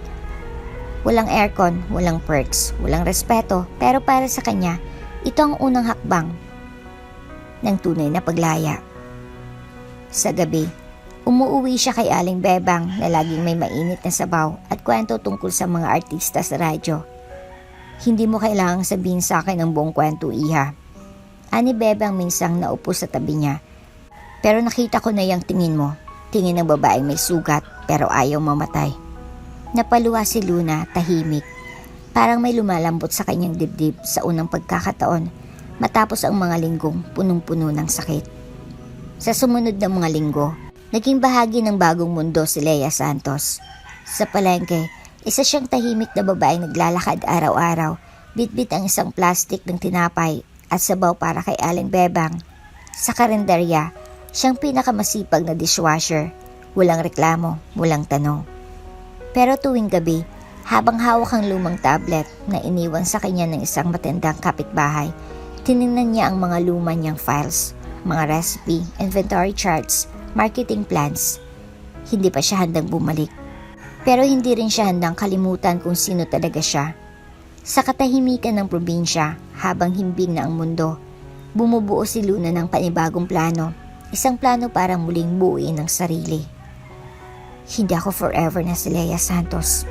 Walang aircon, walang perks, walang respeto, pero para sa kanya, ito ang unang hakbang ng tunay na paglaya. Sa gabi, umuuwi siya kay Aling Bebang na laging may mainit na sabaw at kwento tungkol sa mga artista sa radyo. Hindi mo kailangang sabihin sa akin ang buong kwento, iha. Ani Bebang minsang naupo sa tabi niya. Pero nakita ko na yung tingin mo. Tingin ng babaeng may sugat pero ayaw mamatay. Napaluha si Luna, tahimik. Parang may lumalambot sa kanyang dibdib sa unang pagkakataon matapos ang mga linggong punong-puno ng sakit. Sa sumunod na mga linggo, naging bahagi ng bagong mundo si Leia Santos. Sa palengke, isa siyang tahimik na babaeng naglalakad araw-araw, bitbit ang isang plastik ng tinapay at sabaw para kay Aling Bebang. Sa karinderya, siyang pinakamasipag na dishwasher. Walang reklamo, walang tanong. Pero tuwing gabi, habang hawak ang lumang tablet na iniwan sa kanya ng isang matandang kapitbahay, tiningnan niya ang mga luma niyang files, mga recipe, inventory charts, marketing plans. Hindi pa siya handang bumalik. Pero hindi rin siya handang kalimutan kung sino talaga siya. Sa katahimikan ng probinsya, habang himbing na ang mundo, bumubuo si Luna ng panibagong plano, isang plano para muling buuin ang sarili. Hindi ako forever na si Leia Santos.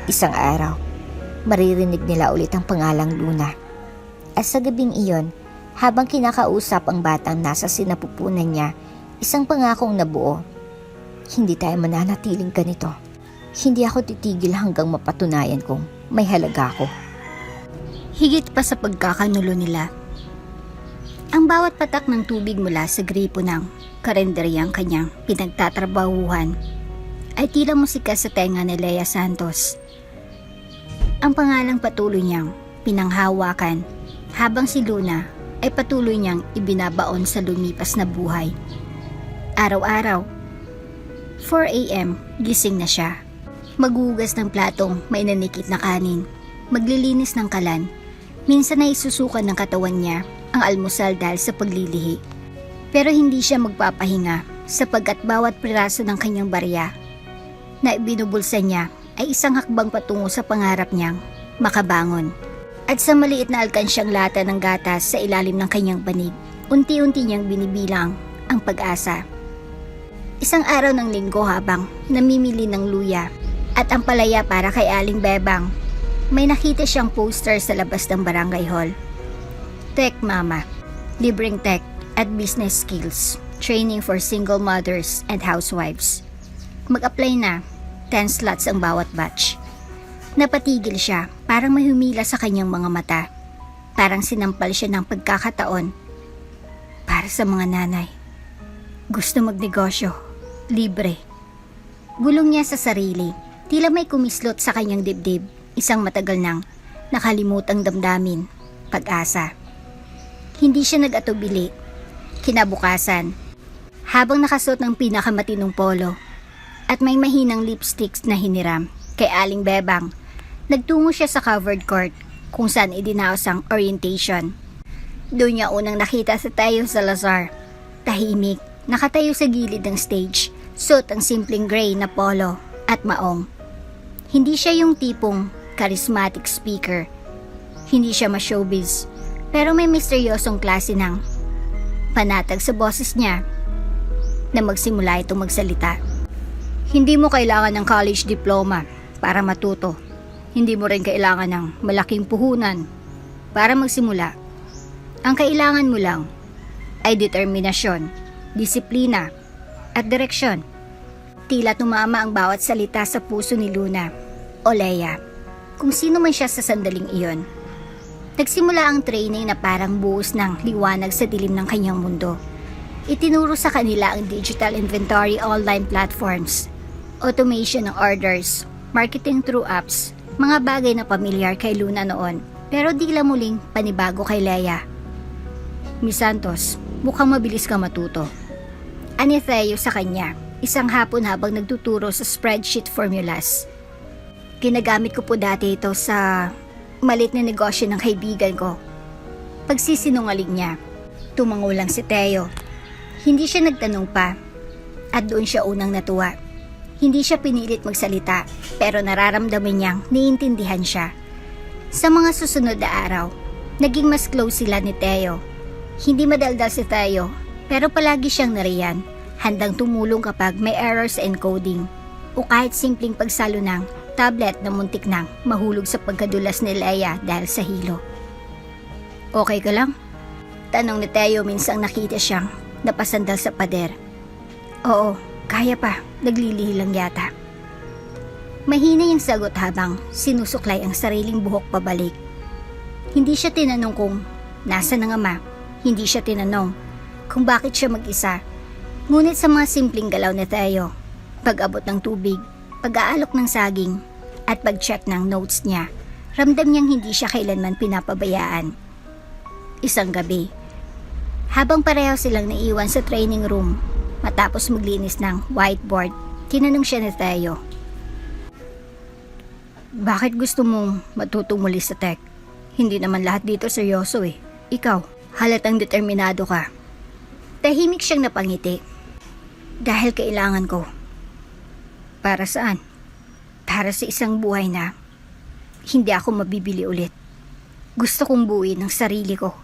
Isang araw, maririnig nila ulit ang pangalang Luna. At sa gabing iyon, habang kinakausap ang batang nasa sinapupunan niya, isang pangakong nabuo. Hindi tayo mananatiling ganito. Hindi ako titigil hanggang mapatunayan kong may halaga ako. Higit pa sa pagkakanulo nila, ang bawat patak ng tubig mula sa gripo ng karenderyang kanyang pinagtatrabahuhan ay tila musika sa tenga ni Leia Santos. Ang pangalang patuloy niyang pinanghawakan habang si Luna ay patuloy niyang ibinabaon sa lumipas na buhay. Araw-araw, 4 a.m. gising na siya. Maghugas ng platong may nanikit na kanin, maglilinis ng kalan. Minsan ay isusukan ng katawan niya ang almusal dahil sa paglilihi. Pero hindi siya magpapahinga sapagkat bawat piraso ng kanyang barya na ibinubulsa niya ay isang hakbang patungo sa pangarap niyang makabangon. At sa maliit na alkansyang lata ng gatas sa ilalim ng kanyang banig, unti-unti niyang binibilang ang pag-asa. Isang araw ng linggo habang namimili ng luya at ang palaya para kay Aling Bebang, may nakita siyang poster sa labas ng barangay hall. Tech Mama, libreng tech at business skills, training for single mothers and housewives. Mag-apply na, 10 slots ang bawat batch. Napatigil siya, parang may humila sa kanyang mga mata. Parang sinampal siya ng pagkakataon. Para sa mga nanay. Gusto magnegosyo, libre. Gulong niya sa sarili. Tila may kumislot sa kanyang dibdib, isang matagal nang nakalimutang damdamin, pag-asa. Hindi siya nag-atubili. Kinabukasan, habang nakasuot ng pinakamatinong polo at may mahinang lipsticks na hiniram kay Aling Bebang, nagtungo siya sa covered court kung saan idinaos ang orientation. Doon niya unang nakita si Tayo Salazar, tahimik, nakatayo sa gilid ng stage, suot ang simpleng gray na polo at maong. Hindi siya yung tipong charismatic speaker. Hindi siya ma-showbiz, pero may misteryosong klase ng panatag sa boses niya na magsimula itong magsalita. Hindi mo kailangan ng college diploma para matuto. Hindi mo rin kailangan ng malaking puhunan para magsimula. Ang kailangan mo lang ay determinasyon, disiplina at direksyon. Tila tumama ang bawat salita sa puso ni Luna o Leia, kung sino man siya sa sandaling iyon. Nagsimula ang training na parang buhos ng liwanag sa dilim ng kanyang mundo. Itinuro sa kanila ang digital inventory online platforms, automation ng orders, marketing through apps, mga bagay na pamilyar kay Luna noon, pero di lang muling panibago kay Leia. Miss Santos, mukhang mabilis ka matuto. Ani Theo sa kanya, isang hapon habang nagtuturo sa spreadsheet formulas. Ginagamit ko po dati ito sa malit na negosyo ng kaibigan ko. Pagsisinungaling niya, tumango lang si Theo. Hindi siya nagtanong pa, at doon siya unang natuwa. Hindi siya pinilit magsalita, pero nararamdaman niyang niintindihan siya. Sa mga susunod na araw, naging mas close sila ni Theo. Hindi madaldal si Theo, pero palagi siyang nariyan, handang tumulong kapag may error sa encoding, o kahit simpleng pagsalo ng tablet na muntik nang mahulog sa pagkadulas ni Leia dahil sa hilo. Okay ka lang? Tanong ni Theo minsang nakita siyang napasandal sa pader. Oo, kaya pa, naglilihi lang yata. Mahina yung sagot habang sinusuklay ang sariling buhok pabalik. Hindi siya tinanong kung nasa ng ama, hindi siya tinanong kung bakit siya mag-isa. Ngunit sa mga simpleng galaw ni Theo, pag-abot ng tubig, pag-aalok ng saging, at pag-check ng notes niya, ramdam niyang hindi siya kailanman pinapabayaan. Isang gabi, habang pareho silang naiwan sa training room, matapos maglinis ng whiteboard, tinanong siya ni Theo. Bakit gusto mong matutong muli sa tech? Hindi naman lahat dito seryoso eh. Ikaw, halatang determinado ka. Tahimik siyang napangiti. Dahil kailangan ko. Para saan? Para sa isang buhay na hindi ako mabibili ulit. Gusto kong buuin ang sarili ko.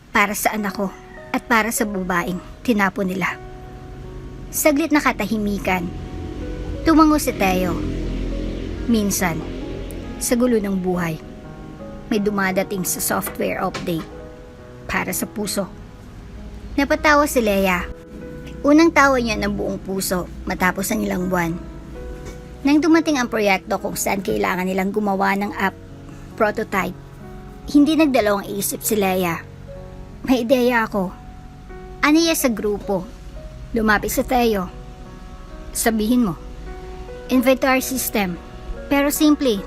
Para sa anak ko at para sa babaeng tinapon nila. Saglit na katahimikan. Tumango si Theo. Minsan, sa gulo ng buhay, may dumadating sa software update para sa puso. Napatawa si Leia. Unang tawa niya ng buong puso matapos ang ilang buwan. Nang dumating ang proyekto kung saan kailangan nilang gumawa ng app prototype, hindi nagdalawang isip si Leia. May ideya ako. Aniya sa grupo. Lumapit si Theo. Sabihin mo, inventory system, pero simple,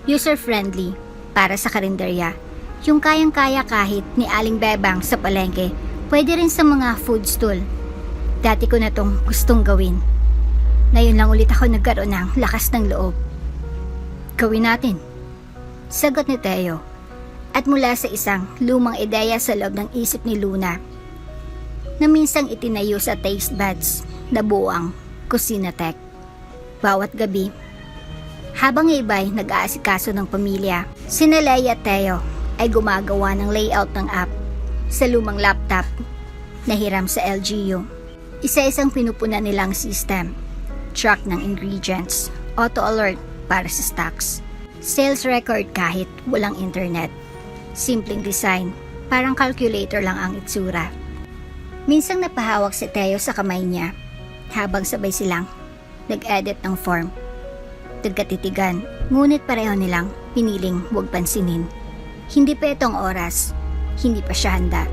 user-friendly, para sa karinderya. Yung kayang-kaya kahit ni Aling Bebang sa palengke, pwede rin sa mga food stall. Dati ko na tong gustong gawin. Ngayon lang ulit ako nagkaroon ng lakas ng loob. Gawin natin. Sagot ni Theo. At mula sa isang lumang ideya sa loob ng isip ni Luna, na minsang itinayo sa taste buds na buang kusina tech. Bawat gabi, habang iba'y nag-aasikaso ng pamilya, sina Leia at Theo ay gumagawa ng layout ng app sa lumang laptop na hiram sa LGU. Isa-isang pinupunan nilang system, track ng ingredients, auto-alert para sa stocks, sales record kahit walang internet. Simpleng design, parang calculator lang ang itsura. Minsang napahawak si Theo sa kamay niya habang sabay silang nag-edit ng form. Nagkatitigan, ngunit pareho nilang piniling huwag pansinin. Hindi pa itong oras, hindi pa siya handa.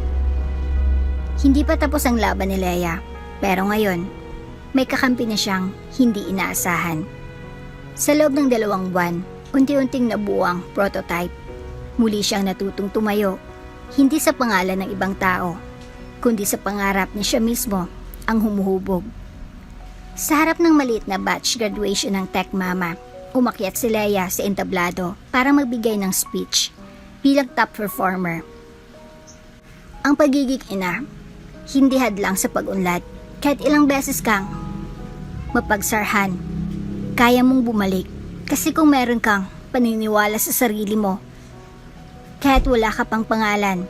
Hindi pa tapos ang laban ni Leia, pero ngayon, may kakampi na siyang hindi inaasahan. Sa loob ng 2 buwan, unti-unting nabuo ang prototype. Muli siyang natutong tumayo, hindi sa pangalan ng ibang tao, kundi sa pangarap niya siya mismo ang humuhubog. Sa harap ng maliit na batch graduation ng Tech Mama, umakyat si Leia sa entablado para magbigay ng speech bilang top performer. Ang pagiging ina, hindi hadlang sa pag-unlad. Kahit ilang beses kang mapagsarhan, kaya mong bumalik. Kasi kung meron kang paniniwala sa sarili mo, kahit wala ka pang pangalan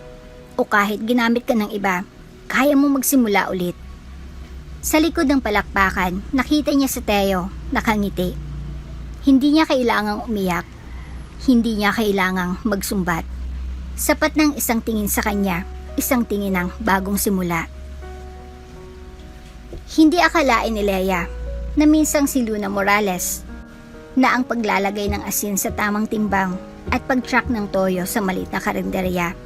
o kahit ginamit ka ng iba, kaya mong magsimula ulit. Sa likod ng palakpakan, nakita niya si Theo nakangiti. Hindi niya kailangang umiyak. Hindi niya kailangang magsumbat. Sapat ng isang tingin sa kanya, isang tingin ng bagong simula. Hindi akalain ni Leia na minsang si Luna Morales na ang paglalagay ng asin sa tamang timbang at pag-track ng toyo sa maliit na karinderya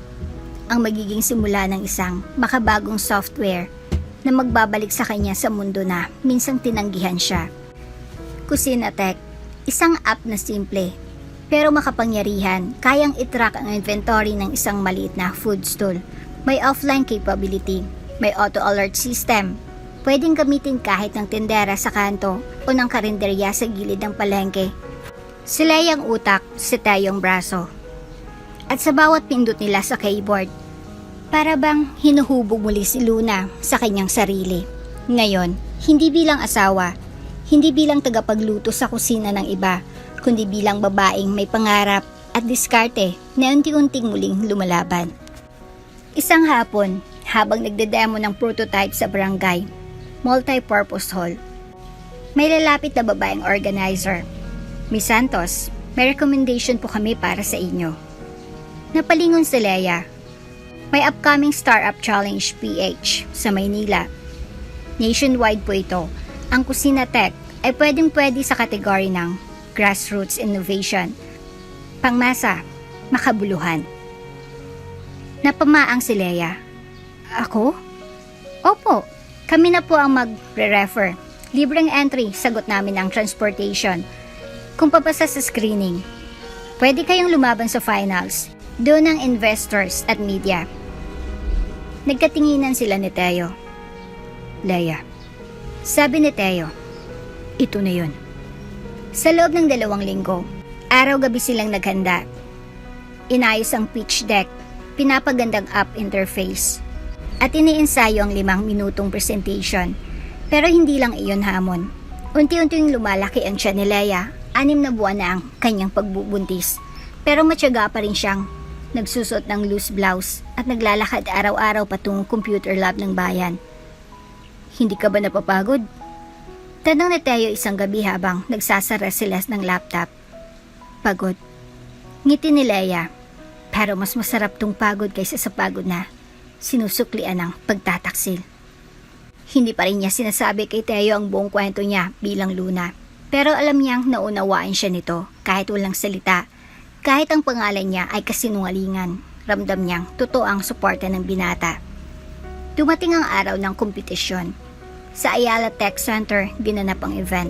ang magiging simula ng isang makabagong software na magbabalik sa kanya sa mundo na minsang tinanggihan siya. Kusina Tech, isang app na simple pero makapangyarihan, kayang itrack ang inventory ng isang maliit na food stall. May offline capability, may auto-alert system. Pwedeng gamitin kahit ng tindera sa kanto o ng karinderya sa gilid ng palengke. Sila yung utak, si Tayong braso. At sa bawat pindot nila sa keyboard, para bang hinuhubog muli si Luna sa kanyang sarili. Ngayon, hindi bilang asawa, hindi bilang tagapagluto sa kusina ng iba, kundi bilang babaeng may pangarap at diskarte na unti-unting muling lumalaban. Isang hapon, habang nagdedemo ng prototype sa barangay, multi-purpose hall, may lalapit na babaeng organizer. Miss Santos, may recommendation po kami para sa inyo. Napalingon si Leia. May upcoming Startup Challenge PH sa Maynila. Nationwide po ito. Ang Kusina Tech ay pwedeng-pwede sa kategory ng grassroots innovation, pangmasa, makabuluhan. Napamaang si Leia. Ako? Opo, kami na po ang magre-refer. Libreng entry, sagot namin ang transportation. Kung papasa sa screening, pwede kayong lumaban sa finals. Doon ang investors at media. Nagkatinginan sila ni Teo. Leia, sabi ni Teo, ito na yun. Sa loob ng 2 linggo, araw-gabi silang naghanda. Inayos ang pitch deck, pinapagandang app interface, at iniensayo ang 5 minutong presentation. Pero hindi lang iyon hamon. Unti-unting lumalaki ang tiyan ni Leia, 6 na buwan na ang kanyang pagbubuntis. Pero matyaga pa rin siyang nagsusot ng loose blouse at naglalakad araw-araw patungong computer lab ng bayan. Hindi ka ba napapagod? Tanong ni Teo isang gabi habang nagsasara sila ng laptop. Pagod. Ngiti ni Leia. Pero mas masarap tong pagod kaysa sa pagod na sinusuklian ng pagtataksil. Hindi pa rin niya sinasabi kay Teo ang buong kwento niya bilang Luna. Pero alam niyang naunawaan siya nito kahit walang salita. Kahit ang pangalan niya ay kasinungalingan, ramdam niyang totoo ang suporta ng binata. Dumating ang araw ng kompetisyon. Sa Ayala Tech Center, ginanap ang event.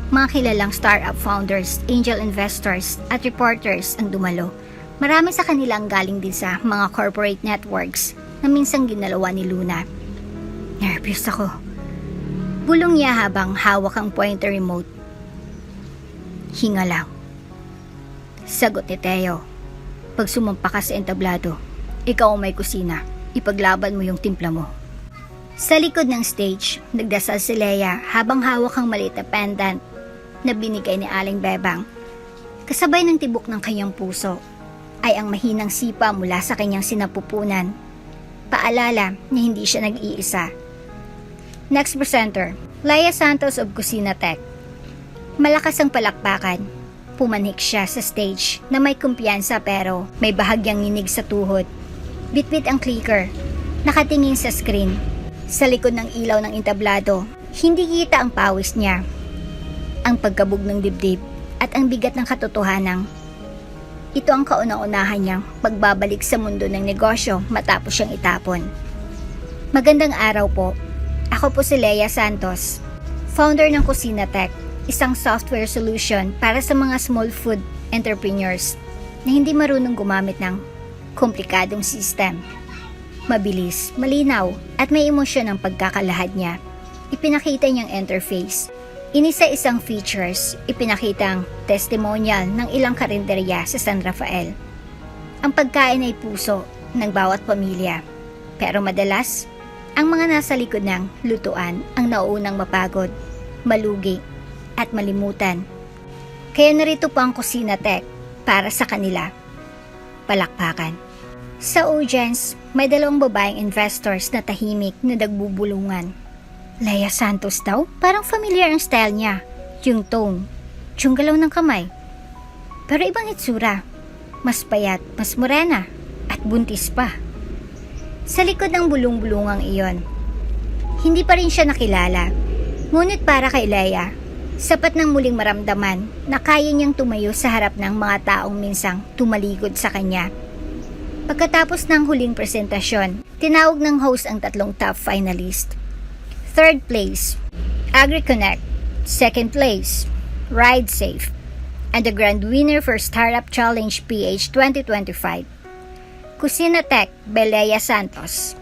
Mga kilalang startup founders, angel investors, at reporters ang dumalo. Marami sa kanilang galing din sa mga corporate networks na minsang ginalawa ni Luna. Nervous ako. Bulong niya habang hawak ang pointer remote. Hinga lang. Sagot ni Teo. Pag sumampa ka sa entablado, ikaw ang may kusina. Ipaglaban mo yung timpla mo. Sa likod ng stage, nagdasal si Leia habang hawak ang maliit na pendant na binigay ni Aling Bebang. Kasabay ng tibok ng kanyang puso ay ang mahinang sipa mula sa kanyang sinapupunan. Paalala na hindi siya nag-iisa. Next presenter, Leia Santos of Kusina Tech. Malakas ang palakpakan. Pumanhik siya sa stage na may kumpiyansa pero may bahagyang nginig sa tuhod. Bitbit ang clicker. Nakatingin sa screen. Sa likod ng ilaw ng entablado, hindi kita ang pawis niya, ang pagkabog ng dibdib at ang bigat ng katotohanan. Ito ang kauna-unahan niyang pagbabalik sa mundo ng negosyo matapos siyang itapon. Magandang araw po. Ako po si Leia Santos, founder ng Kusina Tech, isang software solution para sa mga small food entrepreneurs na hindi marunong gumamit ng komplikadong system. Mabilis, malinaw, at may emosyon ang pagkakalahad niya. Ipinakita niyang interface. Inisa-isang features, ipinakita ang testimonial ng ilang karinderya sa San Rafael. Ang pagkain ay puso ng bawat pamilya. Pero madalas, ang mga nasa likod ng lutuan ang nauunang mapagod, malugi, at malimutan. Kaya narito po ang Kusina Tech para sa kanila. Palakpakan. Sa audience, may 2 babaeng investors na tahimik na nagbubulungan. Leia Santos daw? Parang familiar ang style niya. Yung tone, yung galaw ng kamay. Pero ibang itsura. Mas payat, mas morena, at buntis pa. Sa likod ng bulong-bulungang iyon, hindi pa rin siya nakilala. Ngunit para kay Leia, Sapat nang muling maramdaman na kaya niyang tumayo sa harap ng mga taong minsang tumaligod sa kanya. Pagkatapos ng huling presentasyon, tinawag ng host ang tatlong top finalist. Third place, AgriConnect. Second place, Ride Safe. And the grand winner for Startup Challenge PH 2025, Kusina Tech by Leia Santos.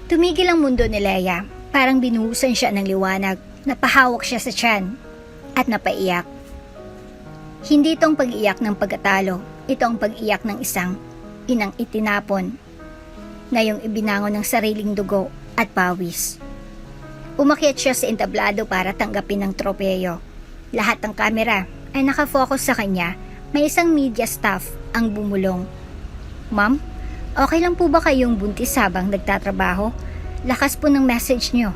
Tumigil ang mundo ni Leia, parang binuhusan siya ng liwanag, napahawak siya sa tiyan, at napaiyak. Hindi itong pag-iyak ng pagkatalo, ito ang pag-iyak ng isang inang itinapon, ngayong ibinangon ng sariling dugo at pawis. Umakyat siya sa entablado para tanggapin ang tropeyo. Lahat ng kamera ay nakafocus sa kanya, may isang media staff ang bumulong. Ma'am, okay lang po ba kayong buntis habang nagtatrabaho? Lakas po ng message nyo.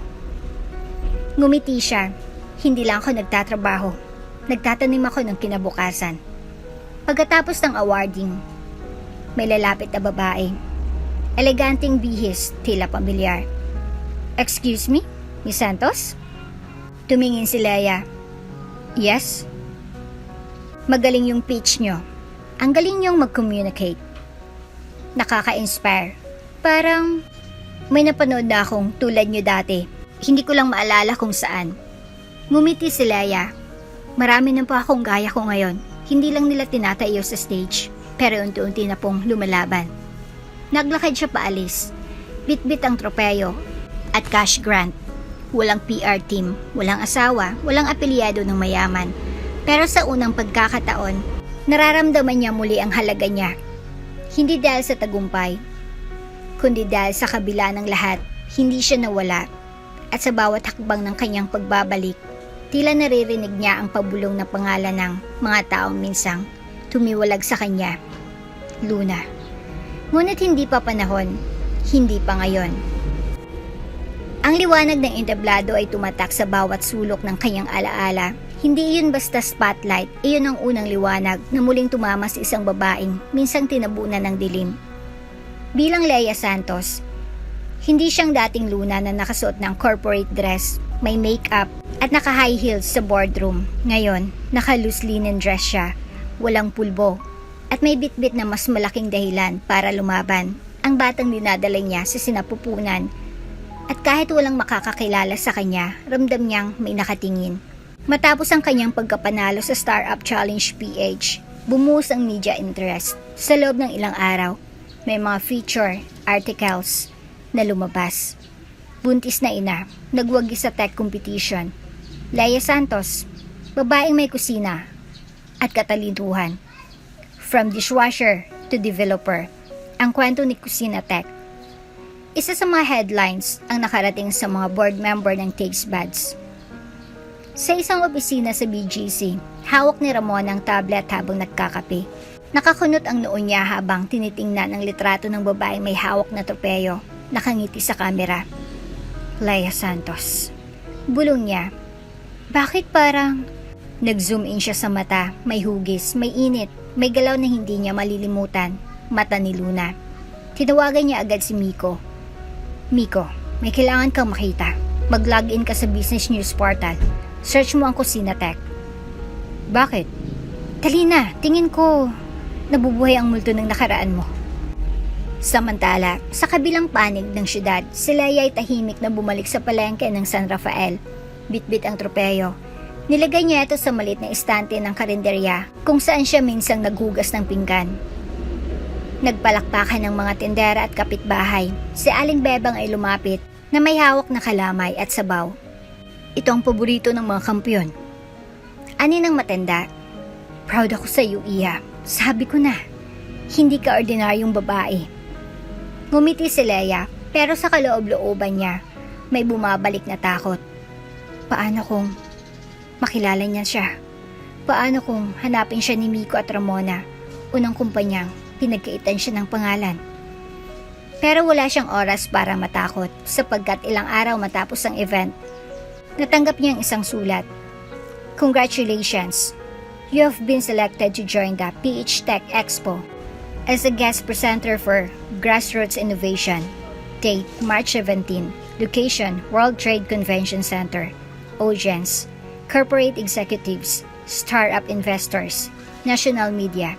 Ngumiti siya. Hindi lang ako nagtatrabaho. Nagtatanim ako ng kinabukasan. Pagkatapos ng awarding, may lalapit na babae. Eleganting bihis, tila pamilyar. Excuse me, Miss Santos? Tumingin si Leia. Yes? Magaling yung pitch nyo. Ang galing nyong mag-communicate. Nakaka-inspire. Parang may napanood na akong tulad nyo dati. Hindi ko lang maalala kung saan. Ngumiti si Leia. Marami na po akong gaya ko ngayon. Hindi lang nila tinatayo sa stage, pero unti-unti na pong lumalaban. Naglakad siya paalis. Bit-bit ang tropeyo at cash grant. Walang PR team, walang asawa, walang apelyado ng mayaman. Pero sa unang pagkakataon, nararamdaman niya muli ang halaga niya. Hindi dahil sa tagumpay, kundi dahil sa kabila ng lahat, hindi siya nawala. At sa bawat hakbang ng kanyang pagbabalik, tila naririnig niya ang pabulong na pangalan ng mga taong minsang tumiwalag sa kanya. Luna. Ngunit hindi pa panahon, hindi pa ngayon. Ang liwanag ng entablado ay tumatak sa bawat sulok ng kanyang alaala. Hindi iyon basta spotlight, iyon ang unang liwanag na muling tumama sa isang babaeng minsang tinabunan ng dilim. Bilang Leia Santos, hindi siyang dating Luna na nakasuot ng corporate dress, may makeup, at naka-high heels sa boardroom. Ngayon, naka-loose linen dress siya, walang pulbo, at may bitbit na mas malaking dahilan para lumaban. Ang batang dinadala niya sa sinapupunan. At kahit walang makakakilala sa kanya, ramdam niyang may nakatingin. Matapos ang kanyang pagkapanalo sa Startup Challenge PH, bumuhos ang media interest. Sa loob ng ilang araw, may mga feature articles na lumabas. Buntis na ina, nagwagi sa tech competition. Leia Santos, babaeng may kusina at katalinuhan. From dishwasher to developer, ang kwento ni Kusina Tech. Isa sa mga headlines ang nakarating sa mga board member ng Taste Buds. Sa isang opisina sa BGC, hawak ni Ramon ang tablet habang nagkakape. Nakakunot ang noo niya habang tinitingnan ang litrato ng babaeng may hawak na tropeyo, nakangiti sa kamera. Leia Santos. Bulong niya. Bakit parang... Nag-zoom in siya sa mata, may hugis, may init, may galaw na hindi niya malilimutan. Mata ni Luna. Tinawagan niya agad si Miko. Miko, may kailangan kang makita. Mag-login ka sa business news portal. Search mo ang Kusina Tech. Bakit? Dali na, tingin ko nabubuhay ang multo ng nakaraan mo. Samantala, sa kabilang panig ng syudad, si Leia ay tahimik na bumalik sa palengke ng San Rafael. Bitbit ang tropeyo. Nilagay niya ito sa maliit na estante ng karinderya kung saan siya minsang naghugas ng pinggan. Nagpalakpakan ng mga tindera at kapitbahay. Si Aling Bebang ay lumapit na may hawak na kalamay at sabaw. Ito ang paborito ng mga kampyon. Ani ng matanda. Proud ako sa iyo, Iya. Sabi ko na, hindi ka ordinaryong babae. Ngumiti si Leia, pero sa kaloob-looban niya, may bumabalik na takot. Paano kung makilala niya siya? Paano kung hanapin siya ni Miko at Ramona, unang kumpanyang pinagkaitan siya ng pangalan? Pero wala siyang oras para matakot sapagkat ilang araw matapos ang event, natanggap niya ang isang sulat. Congratulations! You have been selected to join the PH Tech Expo as a guest presenter for Grassroots Innovation. Date March 17. Location World Trade Convention Center, OGENS. corporate executives, startup investors, national media.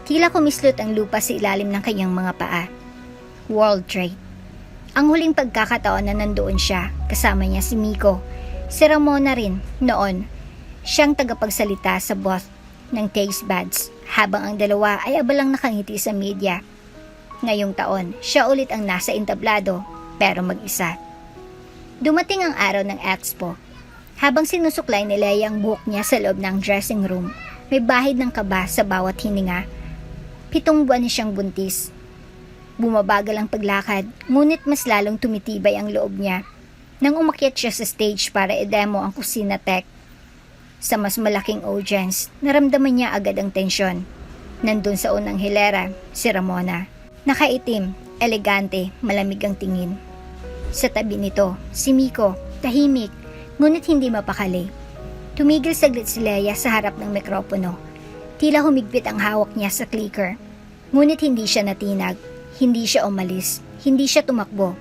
Tila kumislot ang lupa sa ilalim ng kanyang mga paa. World Trade. Ang huling pagkakataon na nandoon siya, kasama niya si Miko, si Ramona rin noon. Siyang tagapagsalita sa booth ng taste buds habang ang dalawa ay abalang nakangiti sa media. Ngayong taon, siya ulit ang nasa entablado pero mag-isa. Dumating ang araw ng expo. Habang sinusuklay ni Leia ang buhok niya sa loob ng dressing room, may bahid ng kaba sa bawat hininga. 7 buwan na siyang buntis. Bumabagal ang paglakad, ngunit mas lalong tumitibay ang loob niya nang umakyat siya sa stage para i-demo ang kusina tech. Sa mas malaking audience, naramdaman niya agad ang tensyon. Nandun sa unang hilera, si Ramona. Nakaitim, elegante, malamig ang tingin. Sa tabi nito, si Miko, tahimik, ngunit hindi mapakali. Tumigil saglit si Leia sa harap ng mikropono. Tila humigpit ang hawak niya sa clicker. Ngunit hindi siya natinag, hindi siya umalis, hindi siya tumakbo.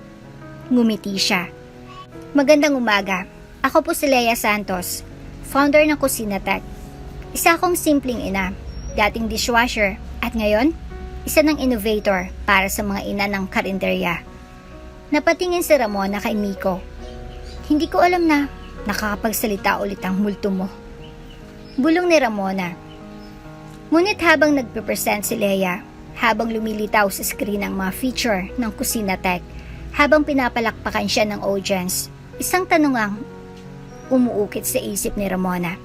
Ngumiti siya. Magandang umaga. Ako po si Leia Santos, founder ng Kusina Tech. Isa akong simpleng ina, dating dishwasher, at ngayon, isa ng innovator para sa mga ina ng karinderya. Napatingin si Ramona kay Miko. Hindi ko alam na nakakapagsalita ulit ang multo mo. Bulong ni Ramona. Ngunit habang nagpe-present si Leia, habang lumilitaw sa screen ang mga feature ng Kusina Tech, habang pinapalakpakan siya ng audience, isang tanong ang umuukit sa isip ni Ramona.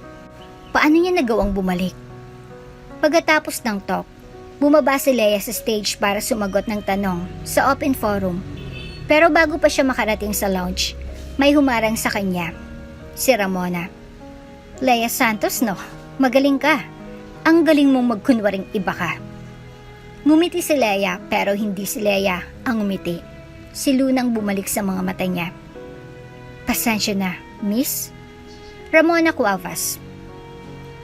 Paano niya nagawang bumalik? Pagkatapos ng talk, bumaba si Leia sa stage para sumagot ng tanong sa open forum. Pero bago pa siya makarating sa lounge, may humarang sa kanya. Si Ramona. Leia Santos, no? Magaling ka. Ang galing mong magkunwaring iba ka. Ngumiti si Leia pero hindi si Leia ang ngumiti. Si Lunang bumalik sa mga mata niya. Pasensya na, miss? Ramona Cuevas.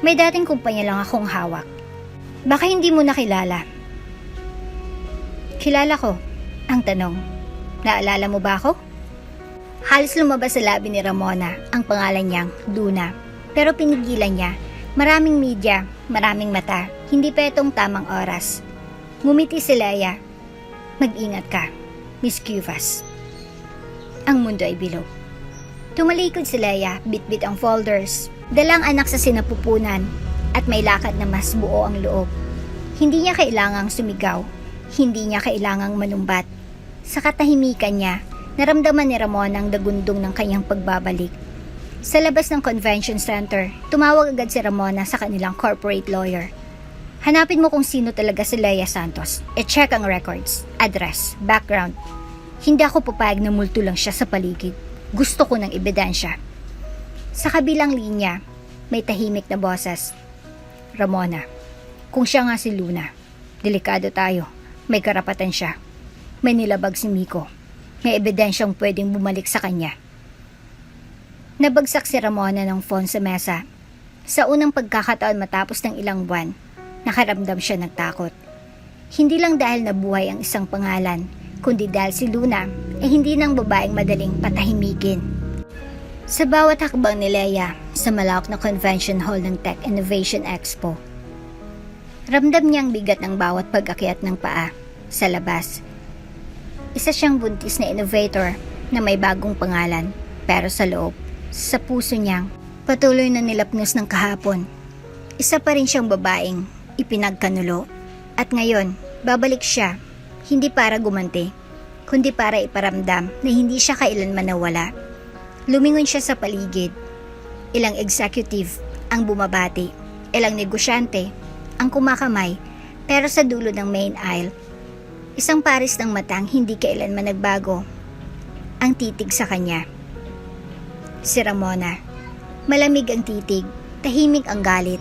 May dating kumpanya lang akong hawak. Baka hindi mo nakilala. Kilala ko. Ang tanong, naalala mo ba ako? Halos lumabas sa labi ni Ramona ang pangalan niyang Luna. Pero pinigilan niya. Maraming media, maraming mata. Hindi pa itong tamang oras. Ngumiti si Leia. Mag-ingat ka, Miss Cuevas. Ang mundo ay bilog. Tumalikod si Leia, bitbit ang folders, dalang anak sa sinapupunan, at may lakad na mas buo ang loob. Hindi niya kailangang sumigaw, hindi niya kailangang manumbat. Sa katahimikan niya, naramdaman ni Ramon ang dagundong ng kanyang pagbabalik. Sa labas ng convention center, tumawag agad si Ramona sa kanilang corporate lawyer. Hanapin mo kung sino talaga si Leia Santos. E-check ang records, address, background. Hindi ako papayag na multo lang siya sa paligid. Gusto ko ng ebidensya. Sa kabilang linya, may tahimik na boses. Ramona, kung siya nga si Luna, delikado tayo. May karapatan siya. May nilabag si Miko. May ebidensyang pwedeng bumalik sa kanya. Nabagsak si Ramona ng phone sa mesa. Sa unang pagkakataon matapos ng ilang buwan, nakaramdam siya ng takot. Hindi lang dahil nabuhay ang isang pangalan, kundi dahil si Luna ay hindi ng babaeng madaling patahimikin. Sa bawat hakbang ni Leia sa malawak na convention hall ng Tech Innovation Expo, ramdam niyang bigat ng bawat pag-akyat ng paa sa labas. Isa siyang buntis na innovator na may bagong pangalan, pero sa loob, sa puso niyang patuloy na nilapnos ng kahapon. Isa pa rin siyang babaeng ipinagkanulo, at ngayon babalik siya, hindi para gumanti, kundi para iparamdam na hindi siya kailanman nawala. Lumingon siya sa paligid. Ilang executive ang bumabati, ilang negosyante ang kumakamay, pero sa dulo ng main aisle, isang pares ng matang hindi kailanman nagbago ang titig sa kanya. Si Ramona. Malamig ang titig, tahimik ang galit.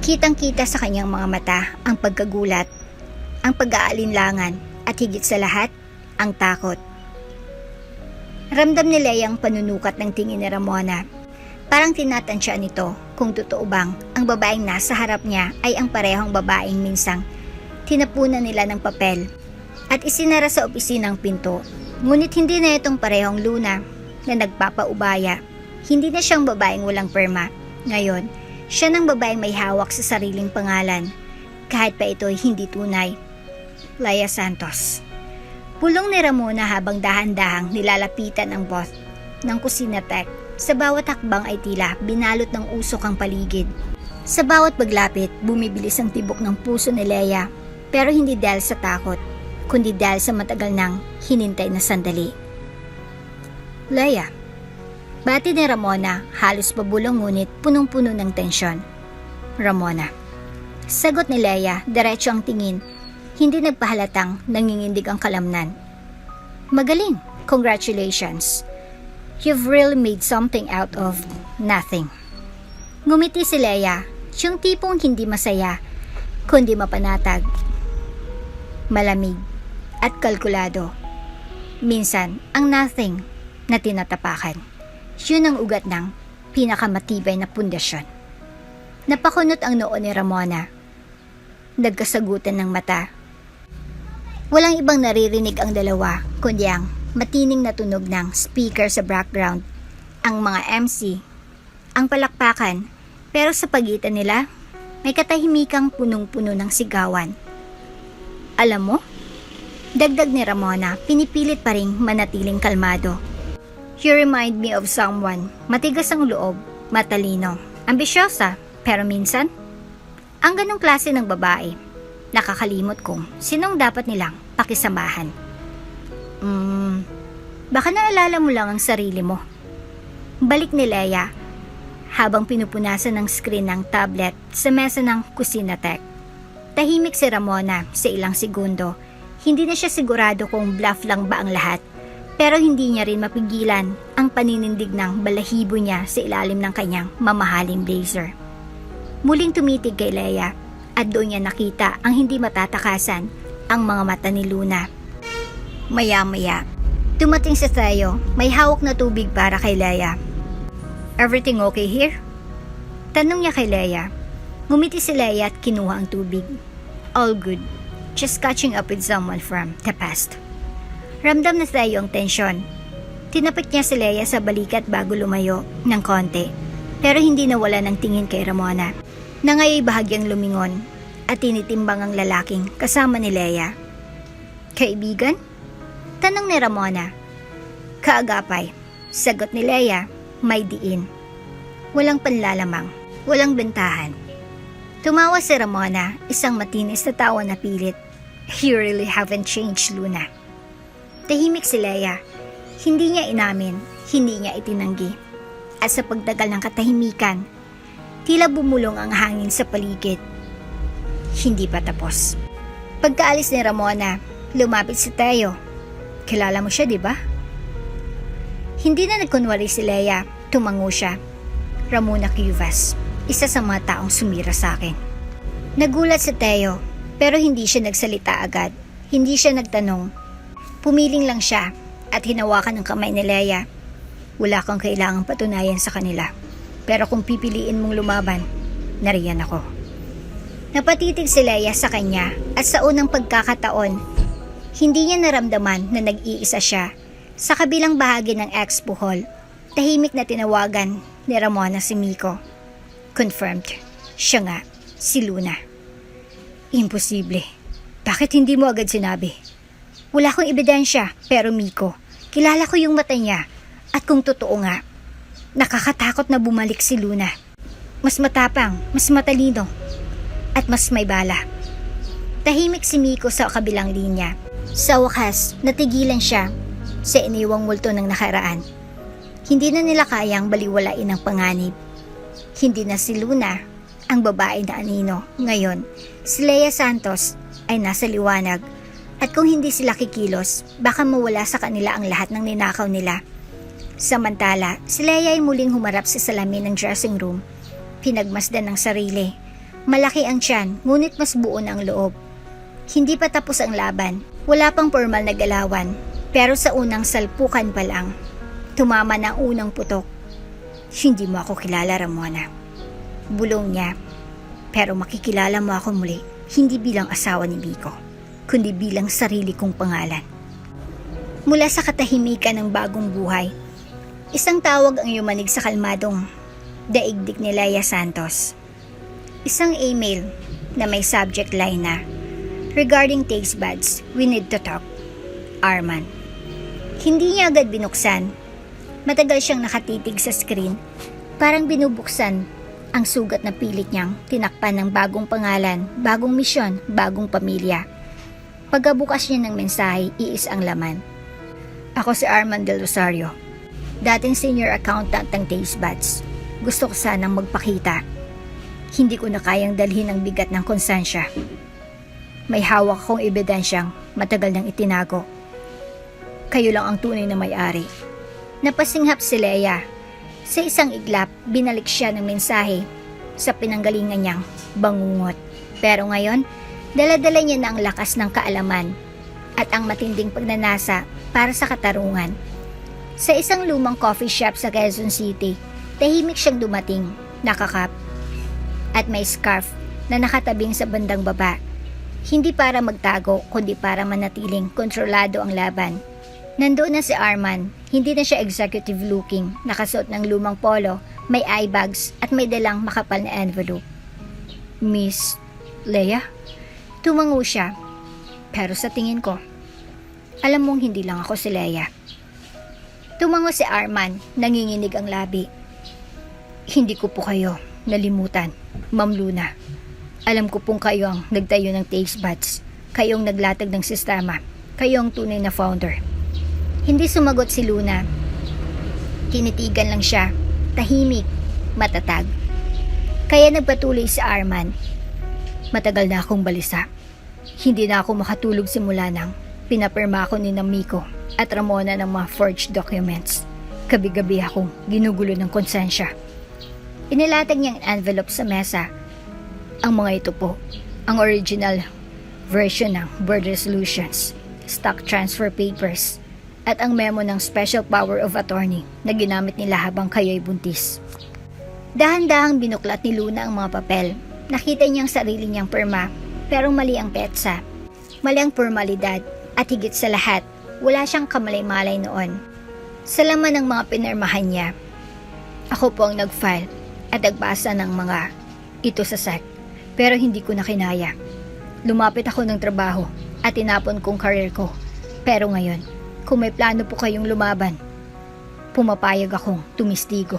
Kitang-kita sa kanyang mga mata ang pagkagulat, ang pag-aalinlangan, at higit sa lahat, ang takot. Ramdam ni Leia ang panunukat ng tingin ni Ramona. Parang tinatansya nito kung totoo bang ang babaeng nasa harap niya ay ang parehong babaeng minsang tinapunan nila ng papel at isinara sa opisinang pinto. Ngunit hindi na itong parehong Luna na nagpapaubaya. Hindi na siyang babaeng walang perma. Ngayon, siya ng babaeng may hawak sa sariling pangalan, kahit pa ito'y hindi tunay. Leia Santos. Pulong ni Ramona habang dahan-dahang nilalapitan ang boss ng kusina tech. Sa bawat hakbang ay tila binalot ng usok ang paligid. Sa bawat paglapit, bumibilis ang tibok ng puso ni Leia, pero hindi dahil sa takot, kundi dahil sa matagal nang hinintay na sandali. Leia. Bati ni Ramona, halos pabulong ngunit punong-puno ng tensyon. Ramona. Sagot ni Leia, diretso ang tingin, hindi nagpahalatang nangingindig ang kalamnan. Magaling, congratulations. You've really made something out of nothing. Ngumiti si Leia, yung tipong hindi masaya, kundi mapanatag, malamig, at kalkulado. Minsan, ang nothing na tinatapakan, yun ang ugat ng pinakamatibay na pundasyon. Napakunot ang noo ni Ramona. Nagkasagutan ng mata. Walang ibang naririnig ang dalawa, kundi ang matining na tunog ng speaker sa background, ang mga MC, ang palakpakan, pero sa pagitan nila, may katahimikang punong-puno ng sigawan. Alam mo? Dagdag ni Ramona, pinipilit pa ring manatiling kalmado. You remind me of someone, matigas ang loob, matalino, ambisyosa, pero minsan, ang ganong klase ng babae, nakakalimot kung sinong dapat nilang pakisamahan. Baka naalala mo lang ang sarili mo. Balik ni Leia habang pinupunasan ng screen ng tablet sa mesa ng kusina tech. Tahimik si Ramona sa ilang segundo. Hindi na siya sigurado kung bluff lang ba ang lahat, pero hindi niya rin mapigilan ang paninindig ng balahibo niya sa ilalim ng kanyang mamahaling blazer. Muling tumitig kay Leia at doon niya nakita ang hindi matatakasan ang mga mata ni Luna. Maya-maya, dumating si Theo, may hawak na tubig para kay Leia. Everything okay here? Tanong niya kay Leia. Ngumiti si Leia at kinuha ang tubig. All good. Just catching up with someone from the past. Ramdam na Theo ang tensyon. Tinapit niya si Leia sa balikat bago lumayo ng konti, pero hindi nawala ng tingin kay Ramona, na ngaya'y bahagyang lumingon at tinitimbang ang lalaking kasama ni Leia. Kaibigan? Tanong ni Ramona. Kaagapay. Sagot ni Leia, may diin. Walang panlalamang, walang bentahan. Tumawa si Ramona, isang matinis na tawa na pilit. You really haven't changed, Luna. Tahimik si Leia. Hindi niya inamin, hindi niya itinanggi. At sa pagtagal ng katahimikan, tila bumulong ang hangin sa paligid. Hindi pa tapos. Pagkaalis ni Ramona, lumapit si Theo. Kilala mo siya, di ba? Hindi na nagkunwari si Leia, tumango siya. Ramona Cuevas, isa sa mga taong sumira sa akin. Nagulat si Theo, pero hindi siya nagsalita agad. Hindi siya nagtanong. Pumiling lang siya at hinawakan ang kamay ni Leia. Wala kang kailangang patunayan sa kanila. Pero kung pipiliin mong lumaban, nariyan ako. Napatitig si Leia sa kanya at sa unang pagkakataon, hindi niya naramdaman na nag-iisa siya. Sa kabilang bahagi ng expo hall, tahimik na tinawagan ni Ramona si Miko. Confirmed. Siya nga, si Luna. Imposible. Bakit hindi mo agad sinabi? Wala akong ebidensya, pero Miko, kilala ko yung mata niya. At kung totoo nga, nakakatakot na bumalik si Luna. Mas matapang, mas matalino, at mas may bala. Tahimik si Miko sa kabilang linya. Sa wakas, natigilan siya sa iniwang multo ng nakaraan. Hindi na nila kayang baliwalain ang panganib. Hindi na si Luna ang babae na anino. Ngayon, si Leia Santos ay nasa liwanag. At kung hindi sila kikilos, baka mawala sa kanila ang lahat ng ninakaw nila. Samantala, si Leia ay muling humarap sa salamin ng dressing room. Pinagmasdan ng sarili. Malaki ang tiyan, ngunit mas buo na ang loob. Hindi pa tapos ang laban. Wala pang formal na galawan. Pero sa unang salpukan pa lang, tumama na ang unang putok. Hindi mo ako kilala, Ramona. Bulong niya. Pero makikilala mo ako muli, hindi bilang asawa ni Miko, kundi bilang sarili kong pangalan. Mula sa katahimikan ng bagong buhay, Isang tawag ang yumanig sa kalmadong daigdig ni Leia Santos. Isang email na may subject line na, "Regarding taste buds, we need to talk. Arman." Hindi niya agad binuksan. Matagal siyang nakatitig sa screen, parang binubuksan ang sugat na pilit niyang tinakpan ng bagong pangalan, bagong misyon, bagong pamilya. Pagkabukas niya ng mensahe, iis ang laman. "Ako si Arman Del Rosario, dating senior accountant ng Taste Buds. Gusto ko sanang magpakita. Hindi ko na kayang dalhin ang bigat ng konsensya. May hawak akong ebidensyang matagal nang itinago. Kayo lang ang tunay na may-ari." Napasinghap si Leia. Sa isang iglap, binalik siya ng mensahe sa pinanggalingan niyang bangungot. Pero ngayon, dala-dala niya na ang lakas ng kaalaman at ang matinding pagnanasa para sa katarungan. Sa isang lumang coffee shop sa Quezon City, tahimik siyang dumating, nakakap, at may scarf na nakatabing sa bandang baba. Hindi para magtago, kundi para manatiling kontrolado ang laban. Nandoon na si Arman, hindi na siya executive looking, nakasuot ng lumang polo, may eye bags at may dalang makapal na envelope. "Miss Leia?" Tumango siya, pero sa tingin ko, alam mong hindi lang ako si Leia. Tumango si Arman, nanginginig ang labi. "Hindi ko po kayo nalimutan, Ma'am Luna. Alam ko pong kayo ang nagtayo ng Taste Buds. Kayo ang naglatag ng sistema. Kayo ang tunay na founder." Hindi sumagot si Luna. Tinitigan lang siya, tahimik, matatag. Kaya nagpatuloy si Arman. "Matagal na akong balisa. Hindi na ako makatulog simula nang pinapirma ako ni Miko at Ramona ng mga forged documents. Gabi-gabi akong ginugulo ng konsensya." Inilatag niyang envelope sa mesa. "Ang mga ito po, ang original version ng board resolutions, stock transfer papers, at ang memo ng special power of attorney na ginamit nila habang kayo'y buntis." Dahan-dahang binuklat ni Luna ang mga papel. Nakita niyang sarili niyang pirma, pero mali ang petsa. Mali ang formalidad, at higit sa lahat, wala siyang kamalay-malay noon. Sa laman ng mga pinirmahan niya, "Ako po ang nag-file at nagbasa ng mga ito sa SEC, pero hindi ko na kinaya. Lumapit ako ng trabaho at tinapon kong career ko. Pero ngayon, kung may plano po kayong lumaban, pumapayag akong tumistigo."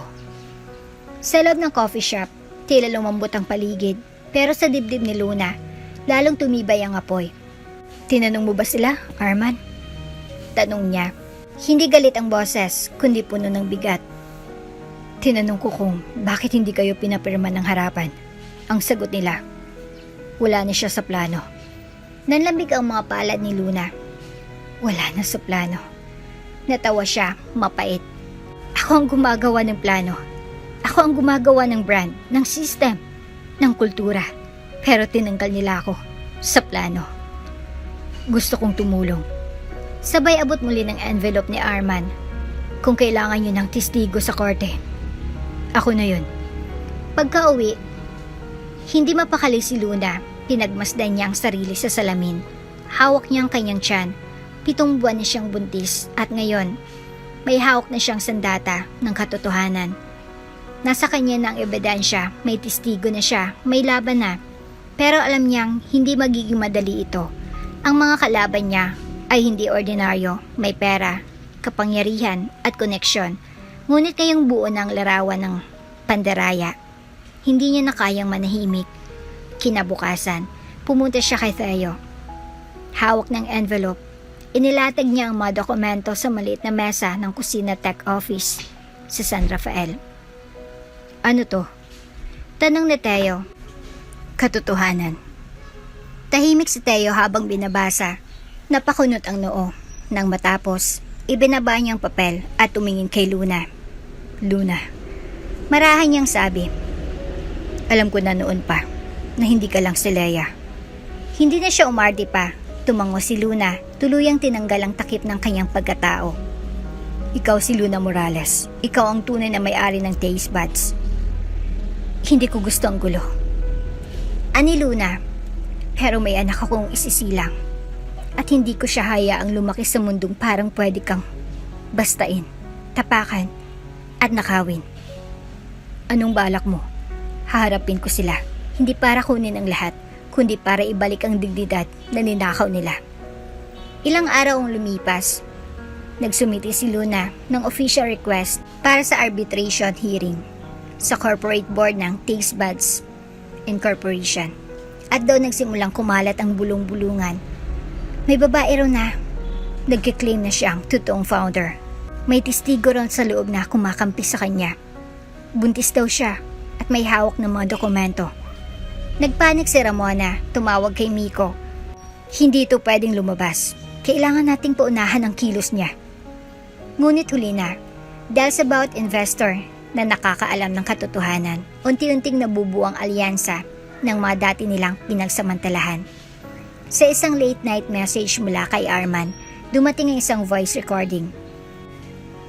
Sa loob ng coffee shop, tila lumambot ang paligid, pero sa dibdib ni Luna, lalong tumibay ang apoy. "Tinanong mo ba sila, Arman?" Tanong niya. Hindi galit ang boses, kundi puno ng bigat. "Tinanong ko kung bakit hindi kayo pinapirma ng harapan. Ang sagot nila, wala na siya sa plano." Nanlamig ang mga palad ni Luna. Wala na sa plano. Natawa siya, mapait. "Ako ang gumagawa ng plano. Ako ang gumagawa ng brand, ng system, ng kultura. Pero tinanggal nila ako sa plano." Gusto kong tumulong. Sabay abot muli ng envelope ni Arman. "Kung kailangan niyo ng testigo sa korte, ako na yun." Pagka-uwi, hindi mapakali si Luna. Pinagmasdan niya ang sarili sa salamin. Hawak niya ang kanyang tiyan. 7 buwan na siyang buntis at ngayon, may hawak na siyang sandata ng katotohanan. Nasa kanya na ang ebidensya, may testigo na siya, may laban na. Pero alam niyang hindi magiging madali ito. Ang mga kalaban niya ay hindi ordinaryo, may pera, kapangyarihan at koneksyon. Ngunit ngayong buo na ang larawan ng pandaraya. Hindi niya na kayang manahimik. Kinabukasan, pumunta siya kay Theo. Hawak ng envelope. Inilatag niya ang mga dokumento sa maliit na mesa ng kusina tech office sa San Rafael. "Ano to?" tanong ni Theo. "Katotohanan." Tahimik si Theo habang binabasa. Napakunot ang noo. Nang matapos, ibinaba niyang papel at tumingin kay Luna. "Luna." Marahan niyang sabi, "Alam ko na noon pa na hindi ka lang si Leia." Hindi na siya umardi pa. Tumango si Luna, tuluyang tinanggal ang takip ng kanyang pagkatao. "Ikaw si Luna Morales. Ikaw ang tunay na may-ari ng Taste Buds." "Hindi ko gusto ang gulo." Ani Luna, "Pero may anak akong isisilang. At hindi ko siya hayaang lumaki sa mundong parang pwede kang bastain, tapakan, at nakawin. Anong balak mo? Haharapin ko sila, hindi para kunin ang lahat, kundi para ibalik ang dignidad na ninakaw nila. Ilang araw ang lumipas. Nagsumiti si Luna ng official request para sa arbitration hearing sa corporate board ng Taste Buds Incorporation. At daw nagsimulang kumalat ang bulong-bulungan. May babae raw na nagkiklaim na siyang totoong founder. May testigo raw sa loob na kumakampi sa kanya. Buntis daw siya at may hawak ng mga dokumento. Nagpanik si Ramona, tumawag kay Miko. Hindi ito pwedeng lumabas. Kailangan nating paunahan ang kilos niya. Ngunit huli na, dahil sa bawat investor na nakakaalam ng katotohanan, unti-unting nabubuo ang alyansa ng mga dati nilang pinagsamantalahan. Sa isang late night message mula kay Arman, dumating ang isang voice recording.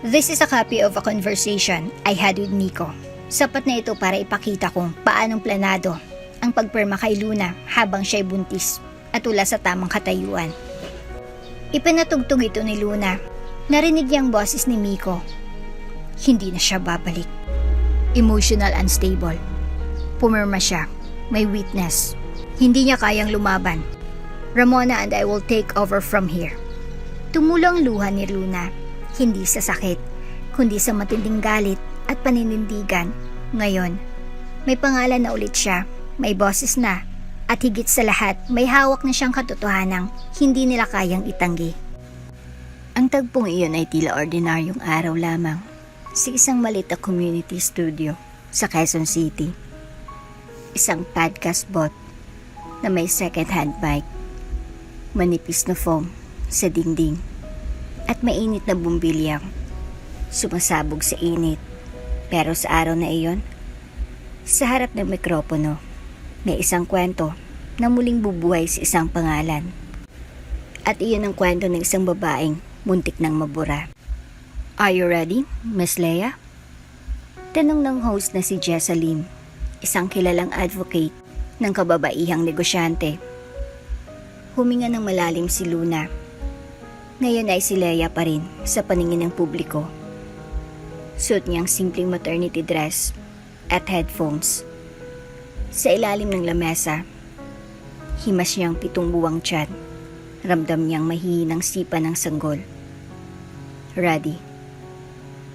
This is a copy of a conversation I had with Miko. Sapat na ito para ipakita kung paanong planado ang pagpirma kay Luna habang siya'y buntis at wala sa tamang katayuan. Ipinatugtog ito ni Luna. Narinig niyang boses ni Miko. Hindi na siya babalik. Emotional unstable. Pumirma siya. May witness. Hindi niya kayang lumaban. Ramona and I will take over from here. Tumulo ang luha ni Luna. Hindi sa sakit, kundi sa matinding galit at paninindigan. Ngayon, may pangalan na ulit siya. May boses na. At higit sa lahat, may hawak na siyang katotohanang hindi nila kayang itanggi. Ang tagpong iyon ay tila ordinaryong araw lamang sa isang maliit na community studio sa Quezon City. Isang podcast booth na may second-hand mic, manipis na foam sa dingding at mainit na bumbilyang sumasabog sa init. Pero sa araw na iyon, sa harap ng mikropono, may isang kwento na muling bubuhay sa isang pangalan. At iyon ang kwento ng isang babaeng muntik ng mabura. Are you ready, Miss Leia? Tanong ng host na si Jessa Lim, isang kilalang advocate ng kababaihang negosyante. Huminga ng malalim si Luna. Ngayon ay si Leia pa rin sa paningin ng publiko. Suot niyang simpleng maternity dress at headphones. Sa ilalim ng lamesa, himas niyang 7 buwang tiyan. Ramdam niyang mahihinang sipa ng sanggol. Ready.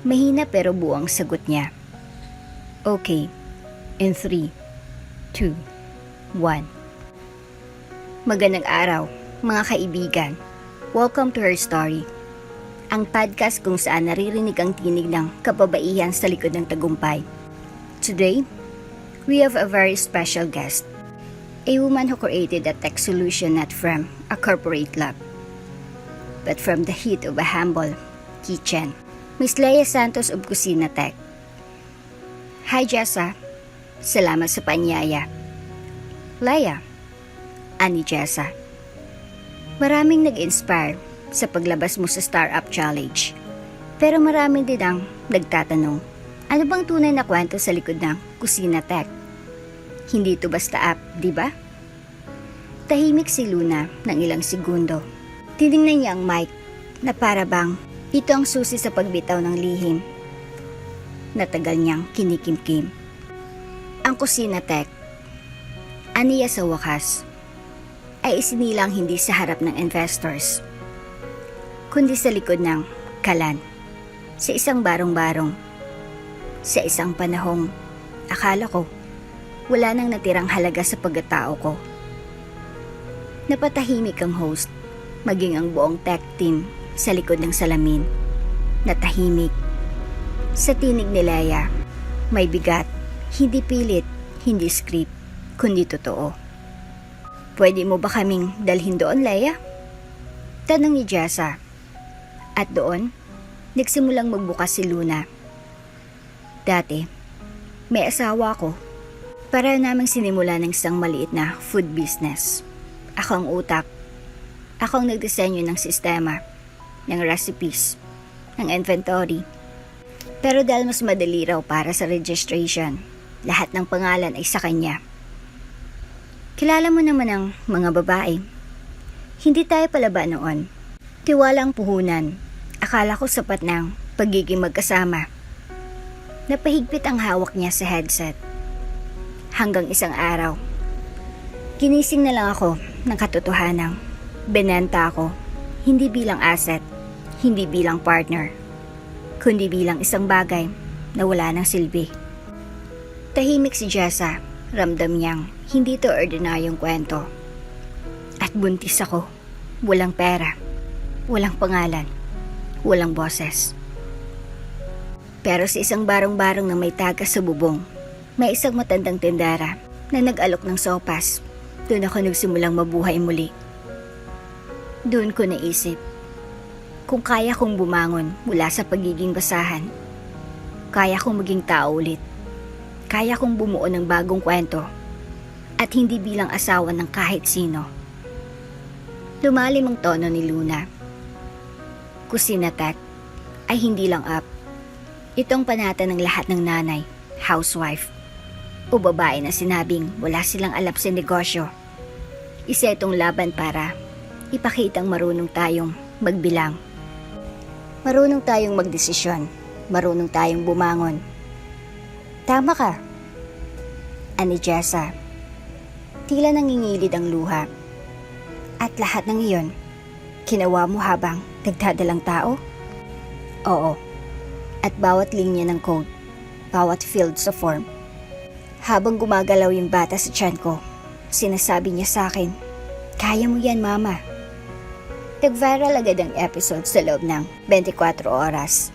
Mahina pero buwang sagot niya. Okay. In 3, 2, 1. Magandang araw, mga kaibigan. Welcome to Her Story. Ang podcast kung saan naririnig ang tinig ng kababaihan sa likod ng tagumpay. Today, we have a very special guest. A woman who created a tech solution not from a corporate lab, but from the heat of a humble kitchen. Miss Leia Santos of Kusina Tech. Hi Jessa, salamat sa panyaya. Leia, ani Jessa. Maraming nag-inspire sa paglabas mo sa Startup Challenge. Pero marami din ang nagtatanong, ano bang tunay na kwento sa likod ng Kusina Tech? Hindi ito basta app, di ba? Tahimik si Luna ng ilang segundo. Tinignan niya ang mic na para bang ito ang susi sa pagbitaw ng lihim. Natagal niyang kinikimkim. Ang Kusina Tech, aniya sa wakas, ay isinilang hindi sa harap ng investors, kundi sa likod ng kalan, sa isang barong-barong, sa isang panahong akala ko wala nang natirang halaga sa pagkatao ko. Napatahimik ang host, maging ang buong tech team sa likod ng salamin. Natahimik. Sa tinig ni Leia, may bigat, hindi pilit, hindi script, kundi totoo. Pwede mo ba kaming dalhin doon, Leia? Tanong ni Jessa. At doon, nagsimulang magbukas si Luna. Dati, may asawa ko. Para namang sinimula ng isang maliit na food business. Ako ang utak. Ako ang nagdisenyo ng sistema, ng recipes, ng inventory. Pero dahil mas madali raw para sa registration, lahat ng pangalan ay sa kanya. Kilala mo naman ang mga babae. Hindi tayo palaba noon. Tiwala ang puhunan. Akala ko sapat ng pagiging magkasama. Napahigpit ang hawak niya sa headset. Hanggang isang araw, ginising na lang ako ng katotohanang binenta ako, hindi bilang asset, hindi bilang partner, kundi bilang isang bagay na wala ng silbi. Tahimik si Jessa, ramdam niyang hindi to ordinaryong kwento. At buntis ako, walang pera, walang pangalan, walang boses. Pero sa isang barong-barong na may tagas sa bubong, may isang matandang tendera na nag-alok ng sopas. Doon ako nagsimulang mabuhay muli. Doon ko naisip, kung kaya kong bumangon mula sa pagiging basahan, kaya kong maging tao ulit. Kaya kong bumuo ng bagong kwento at hindi bilang asawa ng kahit sino. Lumalim ang tono ni Luna. Kusina Tech ay hindi lang up. Itong panata ng lahat ng nanay, housewife, o babae na sinabing wala silang alam sa negosyo. Isa itong laban para ipakitang marunong tayong magbilang. Marunong tayong magdesisyon. Marunong tayong bumangon. Tama ka, ani Jessa. Tila nangingilid ang luha. At lahat ng iyon, ginawa mo habang nagdadalang tao? Oo. At bawat linya ng code, bawat field sa form. Habang gumagalaw yung bata sa tiyan ko, sinasabi niya sa akin, "Kaya mo yan, mama." Nag-viral agad ang episode sa loob ng 24 oras.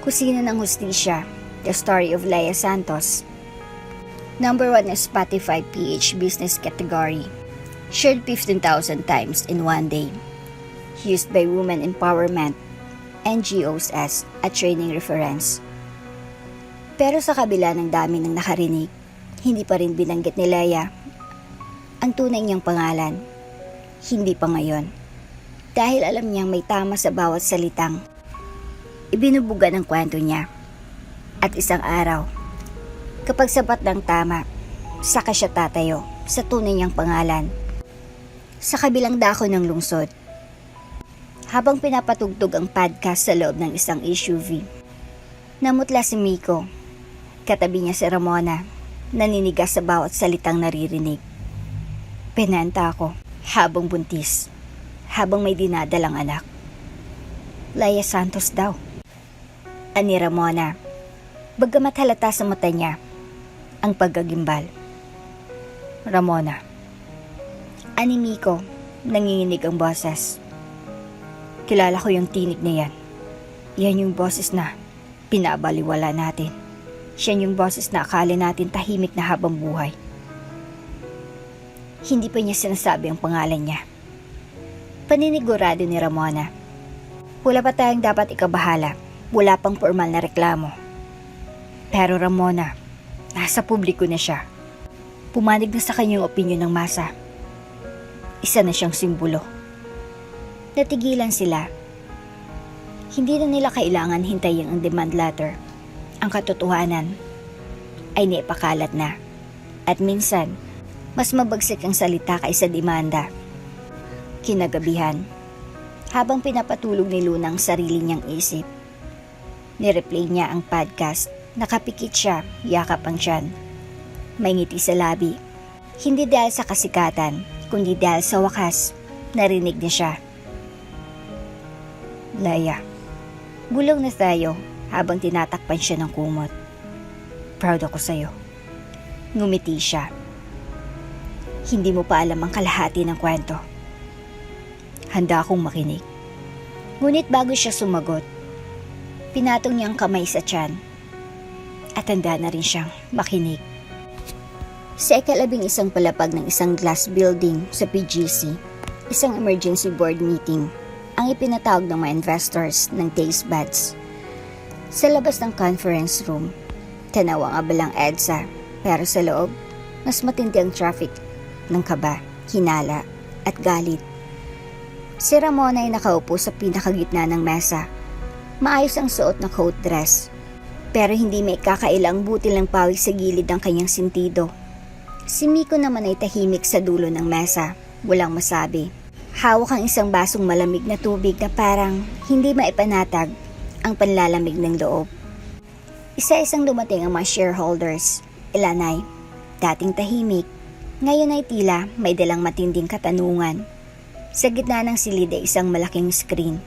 Kusina ng Hustisya, The Story of Leia Santos. #1 na Spotify PH Business category. Shared 15,000 times in one day. Used by women empowerment, NGOs as a training reference. Pero sa kabila ng dami ng nakarinig, hindi pa rin binanggit ni Leia ang tunay niyang pangalan. Hindi pa ngayon. Dahil alam niyang may tama sa bawat salitang ibinubuga ng kwento niya. At isang araw, kapag sapat ng tama, saka siya tatayo sa tunay niyang pangalan. Sa kabilang dako ng lungsod, habang pinapatugtog ang podcast sa loob ng isang SUV, namutla si Miko. Katabi niya si Ramona, naninigas sa bawat salitang naririnig. Pinanta ako habang buntis, habang may dinadalang anak. Leia Santos daw, ani Ramona, bagamat halata sa mata niya ang paggagimbal. Ramona, ani Miko, nanginginig ang boses. Kilala ko yung tinig na yan. Yan yung boses na pinabaliwala natin. Siya yung boses na akala natin tahimik na habang buhay. Hindi pa niya sinasabi ang pangalan niya. Paninigurado ni Ramona. Wala pa tayong dapat ikabahala. Wala pang formal na reklamo. Pero Ramona, nasa publiko na siya. Pumanig na sa kanyang opinyon ng masa. Isa na siyang simbolo. Natigilan sila. Hindi na nila kailangan hintayin ang demand letter. Ang katotohanan ay naipakalat na. At minsan, mas mabagsik ang salita kaysa demanda. Kinagabihan, habang pinapatulog ni Luna ang sarili niyang isip, nireplay niya ang podcast. Nakapikit siya, yakap ang tiyan. May ngiti sa labi. Hindi dahil sa kasikatan, kundi dahil sa wakas, narinig niya siya. Leia, bulong na tayo habang tinatakpan siya ng kumot. Proud ako sa'yo. Ngumiti siya. Hindi mo pa alam ang kalahati ng kwento. Handa akong makinig. Ngunit bago siya sumagot, pinatong niya ang kamay sa tiyan at handa na rin siyang makinig. Sa ika-11 palapag ng isang glass building sa PGC, isang emergency board meeting ang ipinatawag ng mga investors ng taste buds. Sa labas ng conference room, tanaw ang abalang EDSA, pero sa loob, mas matindi ang traffic ng kaba, hinala at galit. Si Ramona ay nakaupo sa pinakagitna ng mesa. Maayos ang suot na coat dress, pero hindi may kakailang butil ng pawis sa gilid ng kanyang sentido. Si Miko naman ay tahimik sa dulo ng mesa, walang masabi. Hawak ang isang basong malamig na tubig na parang hindi maipanatag ang panlalamig ng loob. Isa-isang dumating ang mga shareholders. Ilan ay dating tahimik, ngayon ay tila may dalang matinding katanungan. Sa gitna ng silid ay isang malaking screen.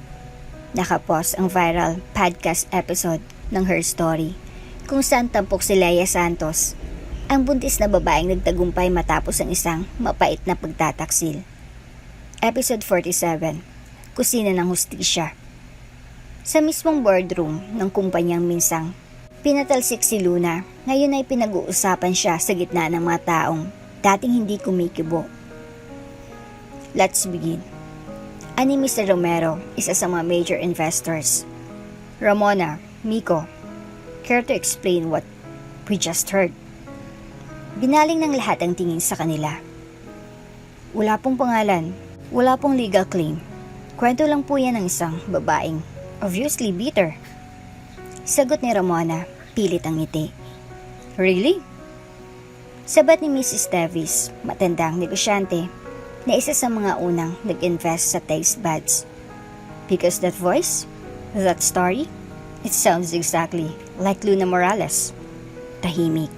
Nakapost ang viral podcast episode ng Her Story, kung saan tampok si Lea Santos, ang buntis na babaeng nagtagumpay matapos ang isang mapait na pagtataksil. Episode 47, Kusina ng Hustisya. Sa mismong boardroom ng kumpanyang minsang pinatalsik si Luna, ngayon ay pinag-uusapan siya sa gitna ng mga taong dating hindi kumikibo. Let's begin. Ani Mr. Romero, isa sa mga major investors. Ramona, Miko, care to explain what we just heard? Binaling ng lahat ang tingin sa kanila. Wala pong pangalan, wala pong legal claim. Kwento lang po yan ng isang babaeng obviously bitter. Sagot ni Ramona, pilit ang ngiti. Really? Sabat ni Mrs. Davis, matandang negosyante, na isa sa mga unang nag-invest sa taste buds. Because that voice, that story, it sounds exactly like Luna Morales. Tahimik.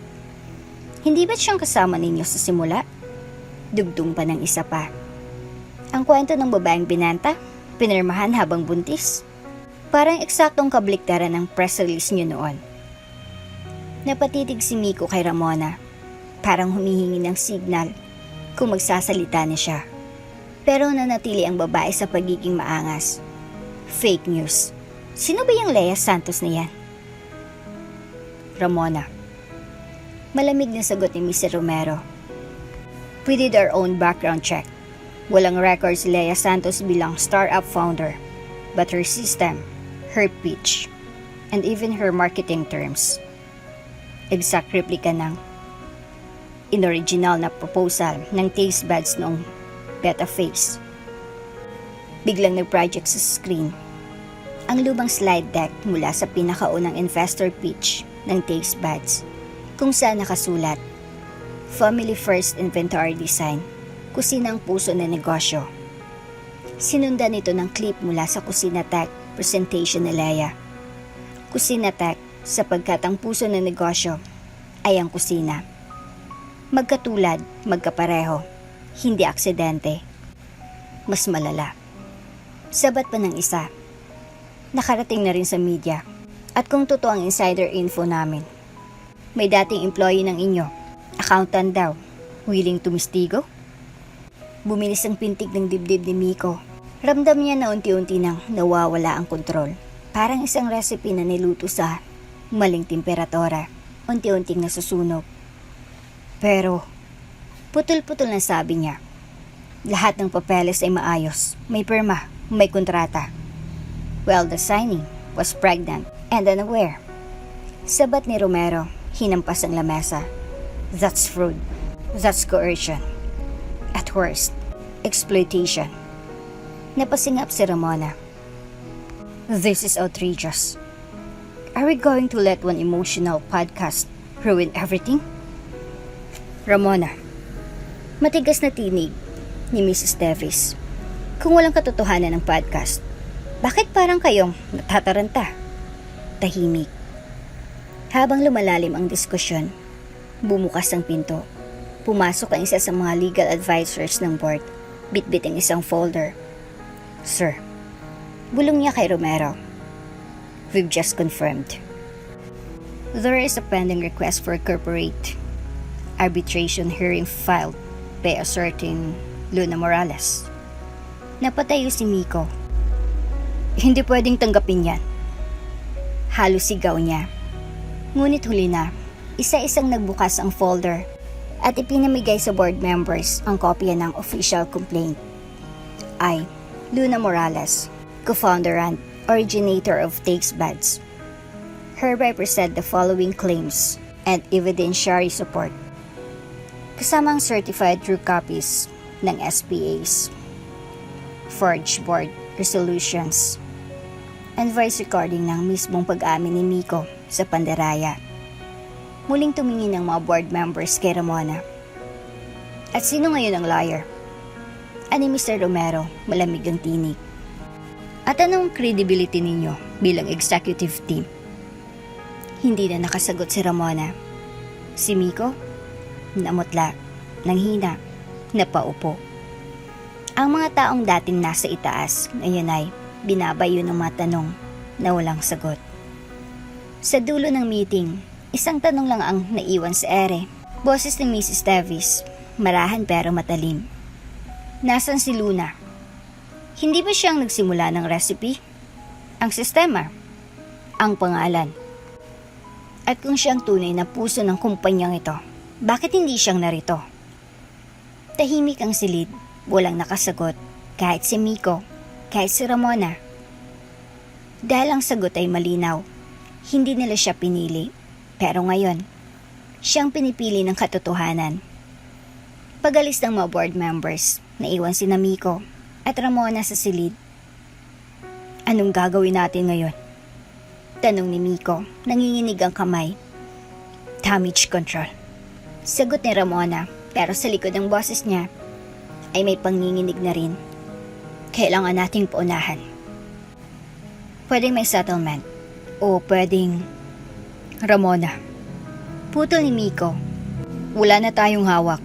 Hindi ba't siyang kasama ninyo sa simula? Dugtong pa ng isa pa. Ang kwento ng babaeng binanta, pinirmahan habang buntis. Parang eksaktong kabaliktaran ng press release niyo noon. Napatitig si Miko kay Ramona. Parang humihingi ng signal kung magsasalita na siya. Pero nanatili ang babae sa pagiging maangas. Fake news. Sino ba yung Lea Santos na yan? Ramona. Malamig na sagot ni Mr. Romero. We did our own background check. Walang record si Lea Santos bilang startup founder. But her system, her pitch, and even her marketing terms, exact replica ng in-original na proposal ng taste buds noong beta phase. Biglang nag-project sa screen ang lumang slide deck mula sa pinakaunang investor pitch ng taste buds, kung saan nakasulat, Family First Inventory Design, kusina ang puso ng negosyo. Sinundan ito ng clip mula sa Kusina Tech presentation ni Lea. Kusina Tech sapagkat ang puso ng negosyo ay ang kusina. Magkatulad, magkapareho, hindi aksidente. Mas malala. Sabat pa ng isa. Nakarating na rin sa media. At kung totoo ang insider info namin, may dating employee ng inyo, accountant daw, willing to mistigo? Bumilis ang pintig ng dibdib ni Miko. Ramdam niya na unti-unti nang nawawala ang kontrol. Parang isang recipe na niluto sa maling temperatura, unti-unting nasusunog. Pero, putol-putol na sabi niya. Lahat ng papeles ay maayos, may pirma, may kontrata. Well, the signing was pregnant and unaware. Sabat ni Romero, hinampas ang lamesa. That's fraud. That's coercion. At worst, exploitation. Napasingap si Ramona. This is outrageous. Are we going to let one emotional podcast ruin everything? Ramona. Matigas na tinig ni Mrs. Davis. Kung walang katotohanan ng podcast, bakit parang kayong natataranta? Tahimik. Habang lumalalim ang diskusyon, bumukas ang pinto. Pumasok ang isa sa mga legal advisors ng board, bitbit ang isang folder. Sir, bulong niya kay Romero. We've just confirmed. There is a pending request for corporate arbitration hearing filed by a certain Luna Morales. Napatayo si Miko. Hindi pwedeng tanggapin yan. Halos sigaw niya. Ngunit huli na, isa-isang nagbukas ang folder at ipinamigay sa board members ang kopya ng official complaint. I, Luna Morales, co-founder and originator of Taste Buds, hereby present the following claims and evidentiary support. Kasamang certified true copies ng SPAs, forged board resolutions, and voice recording ng mismong pag-amin ni Miko sa pandaraya. Muling tumingin ang mga board members kay Ramona. At sino ngayon ang liar? Ani Mr. Romero, malamig ang tinig. At anong credibility ninyo bilang executive team? Hindi na nakasagot si Ramona. Si Miko, namutla, nanghina, napaupo. Ang mga taong dating nasa itaas, ngayon ay binabayo ng mga tanong na walang sagot. Sa dulo ng meeting, isang tanong lang ang naiwan sa ere. Boses ni Mrs. Davis, marahan pero matalim. Nasaan si Luna? Hindi ba siyang nagsimula ng recipe? Ang sistema? Ang pangalan? At kung siyang tunay na puso ng kumpanyang ito, bakit hindi siyang narito? Tahimik ang silid, walang nakasagot, kahit si Miko, kahit si Ramona. Dahil ang sagot ay malinaw, hindi nila siya pinili, pero ngayon, siyang pinipili ng katotohanan. Pag-alis ng mga board members, naiwan si Miko at Ramona sa silid. Anong gagawin natin ngayon? Tanong ni Miko, nanginginig ang kamay. Damage control. Sagot ni Ramona, pero sa likod ng boses niya ay may panginginig na rin. Kailangan nating paunahan. Pwedeng may settlement o pwedeng Ramona. Putol ni Miko. Wala na tayong hawak.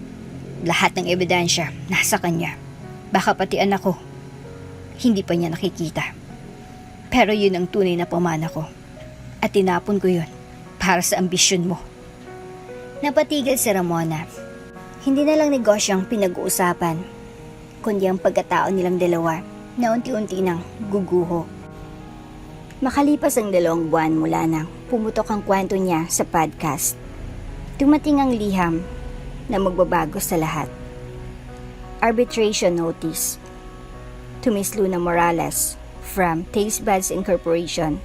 Lahat ng ebidensya nasa kanya. Baka pati anak ko. Hindi pa niya nakikita. Pero yun ang tunay na pamana ko. At tinapon ko yun para sa ambisyon mo. Napatigil si Ramona. Hindi na lang negosyo ang pinag-uusapan, kundi ang pagkatao nilang dalawa na unti-unti nang guguho. Makalipas ang 2 buwan mula nang pumutok ang kwento niya sa podcast, dumating ang liham na magbabago sa lahat. Arbitration notice to Miss Luna Morales from Taste Buds Incorporation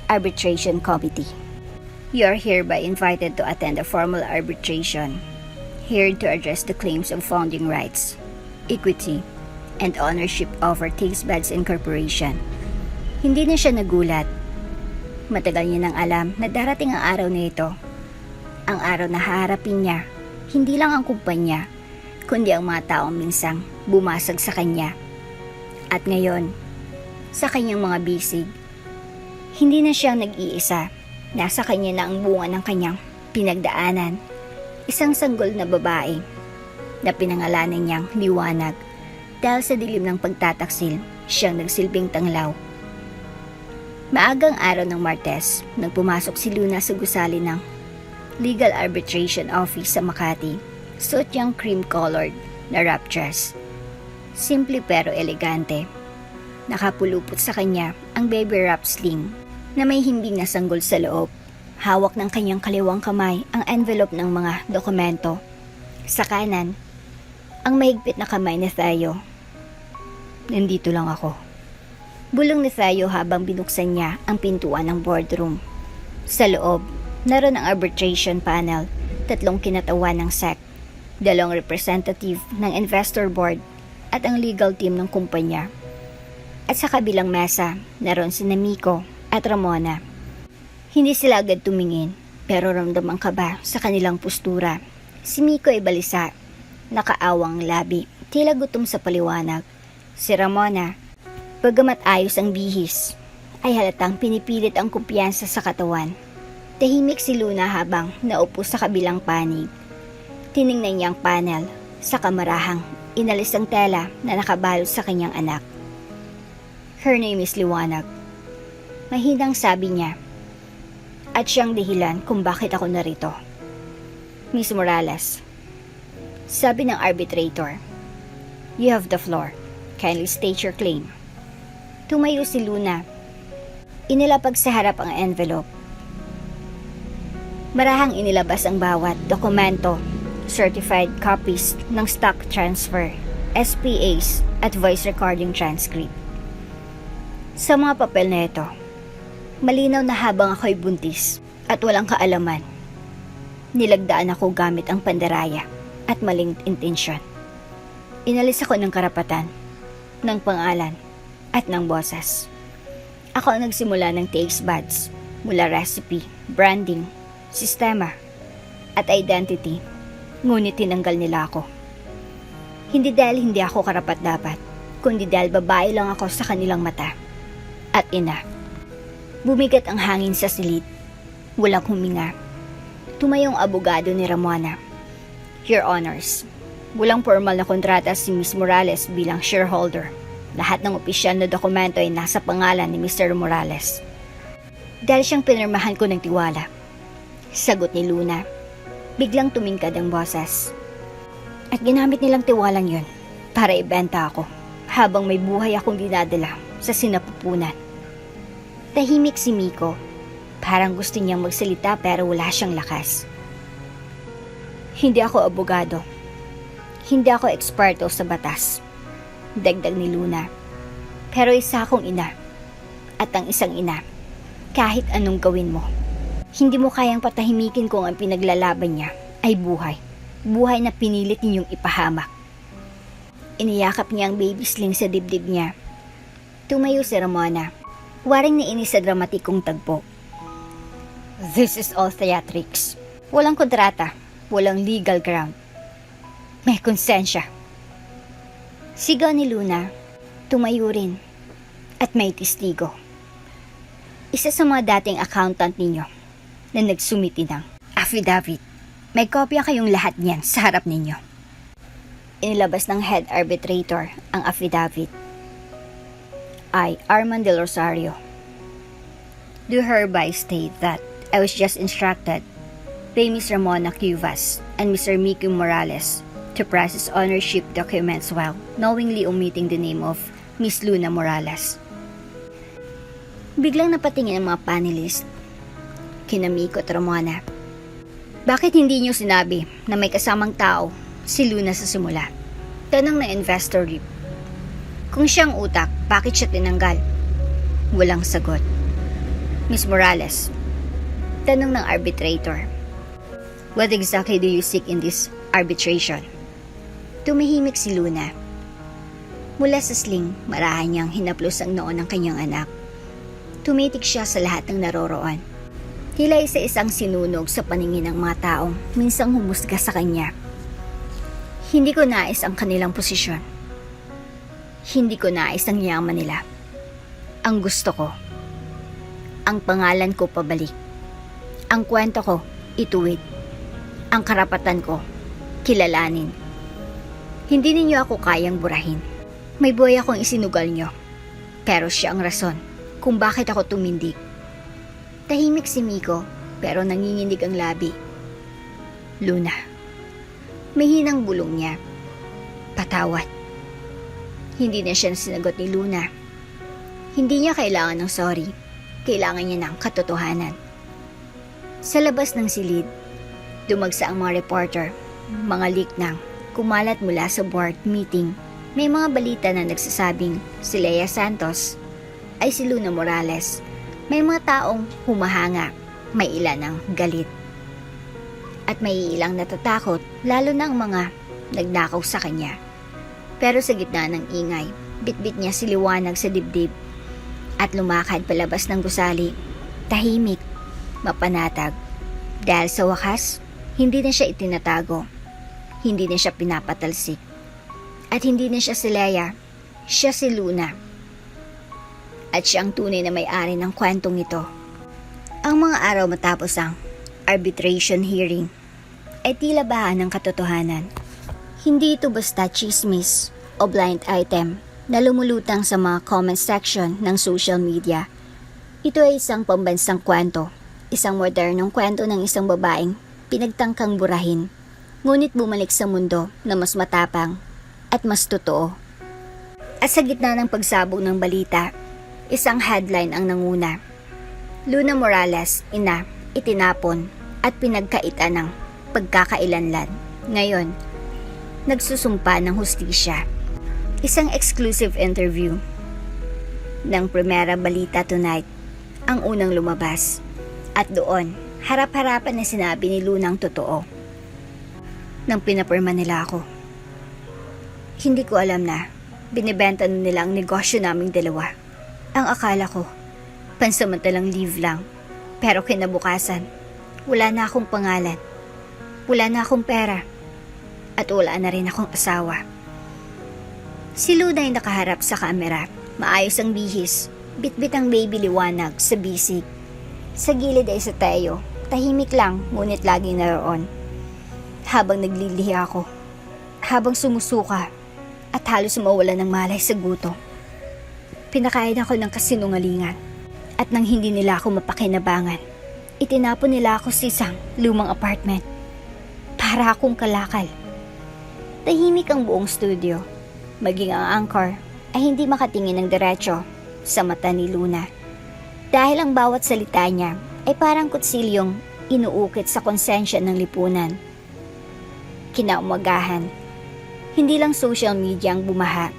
Arbitration Committee. You are hereby invited to attend a formal arbitration, here to address the claims of founding rights, equity, and ownership over Taste Buds Incorporation. Hindi na siya nagulat. Matagal niya nang alam na darating ang araw na ito. Ang araw na haharapin niya, hindi lang ang kumpanya, kundi ang mga taong minsang bumasag sa kanya. At ngayon, sa kanyang mga bisig, hindi na siya nag-iisa. Nasa kanya na ang bunga ng kanyang pinagdaanan. Isang sanggol na babae na pinangalanan niyang Liwanag dahil sa dilim ng pagtataksil, siyang nagsilbing tanglaw. Maagang araw ng Martes, nang pumasok si Luna sa gusali ng Legal Arbitration Office sa Makati, suot niyang cream-colored na wrap dress. Simple pero elegante. Nakapulupot sa kanya ang baby wrap sling na may himbing na sanggol sa loob. Hawak ng kanyang kaliwang kamay ang envelope ng mga dokumento. Sa kanan, ang mahigpit na kamay ni Theo. Nandito lang ako. Bulong ni Theo habang binuksan niya ang pintuan ng boardroom. Sa loob, naroon ang arbitration panel, 3 kinatawan ng SEC, 2 representative ng investor board at ang legal team ng kumpanya. At sa kabilang mesa, naroon si Miko at Ramona. Hindi sila agad tumingin, pero ramdam ang kaba sa kanilang postura. Si Miko ay balisa, nakaawang labi, tila gutom sa paliwanag. Si Ramona, bagamat ayos ang bihis, ay halatang pinipilit ang kumpiyansa sa katawan. Tahimik si Luna habang naupo sa kabilang panig. Tiningnan niya ang panel, sa kamarahang inalis ang tela na nakabalot sa kanyang anak. Her name is Liwanag. Mahinang sabi niya, at siyang dahilan kung bakit ako narito. Miss Morales, sabi ng arbitrator, you have the floor. Kindly state your claim. Tumayo si Luna. Inilapag sa harap ang envelope. Marahang inilabas ang bawat dokumento, certified copies ng stock transfer, SPAs at voice recording transcript. Sa mga papel na ito, malinaw na habang ako'y buntis at walang kaalaman, nilagdaan ako gamit ang pandaraya at maling intensyon. Inalis ako ng karapatan, ng pangalan, at ng boses. Ako ang nagsimula ng Taste Buds, mula recipe, branding, sistema, at identity, ngunit tinanggal nila ako. Hindi dahil hindi ako karapat-dapat, kundi dahil babae lang ako sa kanilang mata. At ina. Bumigat ang hangin sa silid. Walang huminga. Tumayong abogado ni Ramona. Your Honors, walang formal na kontrata si Ms. Morales bilang shareholder. Lahat ng opisyal na dokumento ay nasa pangalan ni Mr. Morales. Dahil siyang pinirmahan ko ng tiwala. Sagot ni Luna. Biglang tumingkad ang boses. At ginamit nilang tiwalang yun para ibenta ako habang may buhay akong dinadala sa sinapupunan. Tahimik si Miko. Parang gusto niyang magsalita pero wala siyang lakas. Hindi ako abogado. Hindi ako eksperto sa batas. Dagdag ni Luna. Pero isa akong ina. At ang isang ina, kahit anong gawin mo, hindi mo kayang patahimikin kung ang pinaglalaban niya ay buhay. Buhay na pinilit ninyong ipahamak. Iniyakap niya ang baby sling sa dibdib niya. Tumayo si Ramona. Waring nainis sa dramatikong tagpo. This is all theatrics. Walang kontrata. Walang legal ground. May konsensya. Sigaw ni Luna. Tumayo rin. At may testigo. Isa sa mga dating accountant ninyo na nagsumiti ng affidavit. May kopya kayong lahat niyan sa harap ninyo. Inilabas ng head arbitrator ang affidavit. I, Armand Del Rosario, do hereby state that I was just instructed by Ms. Ramona Cuevas and Mr. Miki Morales to process ownership documents while knowingly omitting the name of Ms. Luna Morales. Biglang napatingin ang mga panelist. Kina Miko at Ramona. Bakit hindi niyo sinabi na may kasamang tao si Luna sa simula? Tanong ng investor rep. Kung siyang utak, bakit siya tinanggal? Walang sagot. Ms. Morales. Tanong ng arbitrator. What exactly do you seek in this arbitration? Tumahimik si Luna. Mula sa sling, marahan niyang hinaplos ang noo ng kanyang anak. Tumitik siya sa lahat ng naroroon. Tila isa-isang sinunog sa paningin ng mga taong minsang humusga sa kanya. Hindi ko nais ang kanilang posisyon. Hindi ko nais ang yaman nila. Ang gusto ko, ang pangalan ko pabalik. Ang kwento ko, ituwid. Ang karapatan ko, kilalanin. Hindi ninyo ako kayang burahin. May buhay akong isinugal nyo. Pero siya ang rason kung bakit ako tumindig. Tahimik si Miko, pero nanginginig ang labi. Luna. May hinang bulong niya. Patawad. Hindi na siya sinagot ni Luna. Hindi niya kailangan ng sorry. Kailangan niya ng katotohanan. Sa labas ng silid, dumagsa ang mga reporter, mga leak ng kumalat mula sa board meeting. May mga balita na nagsasabing si Lea Santos ay si Luna Morales. May mga taong humahanga, may ilan ang galit. At may ilang natatakot, lalo na ang mga nagnakaw sa kanya. Pero sa gitna ng ingay, bitbit niya si liwanag sa dibdib at lumakad palabas ng gusali, tahimik, mapanatag. Dahil sa wakas, hindi na siya itinatago, hindi na siya pinapatalsik. At hindi na siya si Lea, siya si Luna. At siya ang tunay na may-ari ng kwentong ito. Ang mga araw matapos ang arbitration hearing ay tila bahan ng katotohanan. Hindi ito basta chismis o blind item na lumulutang sa mga comment section ng social media. Ito ay isang pambansang kwento, isang modernong kwento ng isang babaeng pinagtangkang burahin, ngunit bumalik sa mundo na mas matapang at mas totoo. At sa gitna ng pagsabog ng balita, isang headline ang nanguna. Luna Morales, ina, itinapon at pinagkaita ng pagkakailanlan. Ngayon, nagsusumpa ng hustisya. Isang exclusive interview ng Primera Balita Tonight ang unang lumabas. At doon, harap-harapan na sinabi ni Luna ang totoo. Nang pinapirma nila ako. Hindi ko alam na binibenta na nila ang negosyo naming dalawa. Ang akala ko, pansamantalang leave lang. Pero kinabukasan, wala na akong pangalan. Wala na akong pera. At wala na rin akong asawa. Si Luna ay nakaharap sa kamera. Maayos ang bihis. Bitbit ang baby liwanag sa bisig. Sa gilid ay si Teo, tahimik lang ngunit laging naroon. Habang naglilihi ako, habang sumusuka at halos mawala ng malay sa gutom. Pinakain ako ng kasinungalingan at nang hindi nila ako mapakinabangan, itinapon nila ako sa isang lumang apartment para akong kalakal. Tahimik ang buong studio, maging ang anchor ay hindi makatingin ng diretso sa mata ni Luna. Dahil ang bawat salita niya ay parang kutsilyong inuukit sa konsensya ng lipunan. Kinaumagahan, hindi lang social media ang bumaha,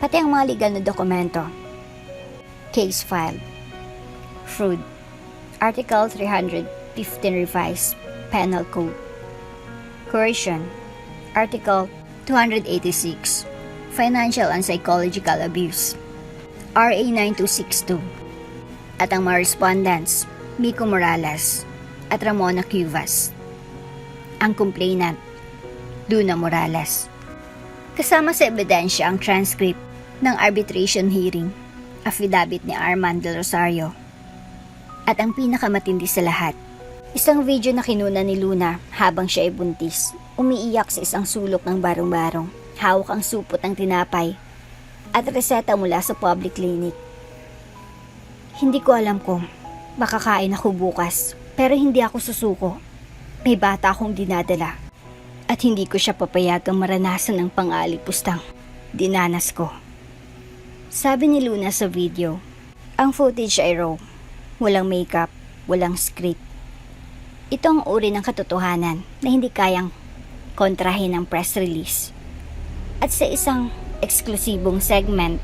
pati ang mga legal na dokumento. Case file, fraud, Article 315 revised, Penal Code, coercion, Article 286, financial and psychological abuse, RA 9262, at ang mga respondents, Miko Morales at Ramona Cuevas. Ang complainant, Luna Morales. Kasama sa ebidensya ang transcript ng arbitration hearing, affidavit ni Armand Del Rosario. At ang pinakamatindi sa lahat, isang video na kinuna ni Luna habang siya ay buntis, umiiyak sa isang sulok ng barong-barong, hawak ang supot ng tinapay at reseta mula sa public clinic. Hindi ko alam kung makakain ako bukas, pero hindi ako susuko. May bata akong dinadala at hindi ko siya papayagang maranasan ng pang-aalipustang dinanas ko. Sabi ni Luna sa video, ang footage ay raw, walang makeup, walang script. Ito ang uri ng katotohanan na hindi kayang kontrahin ng press release. At sa isang eksklusibong segment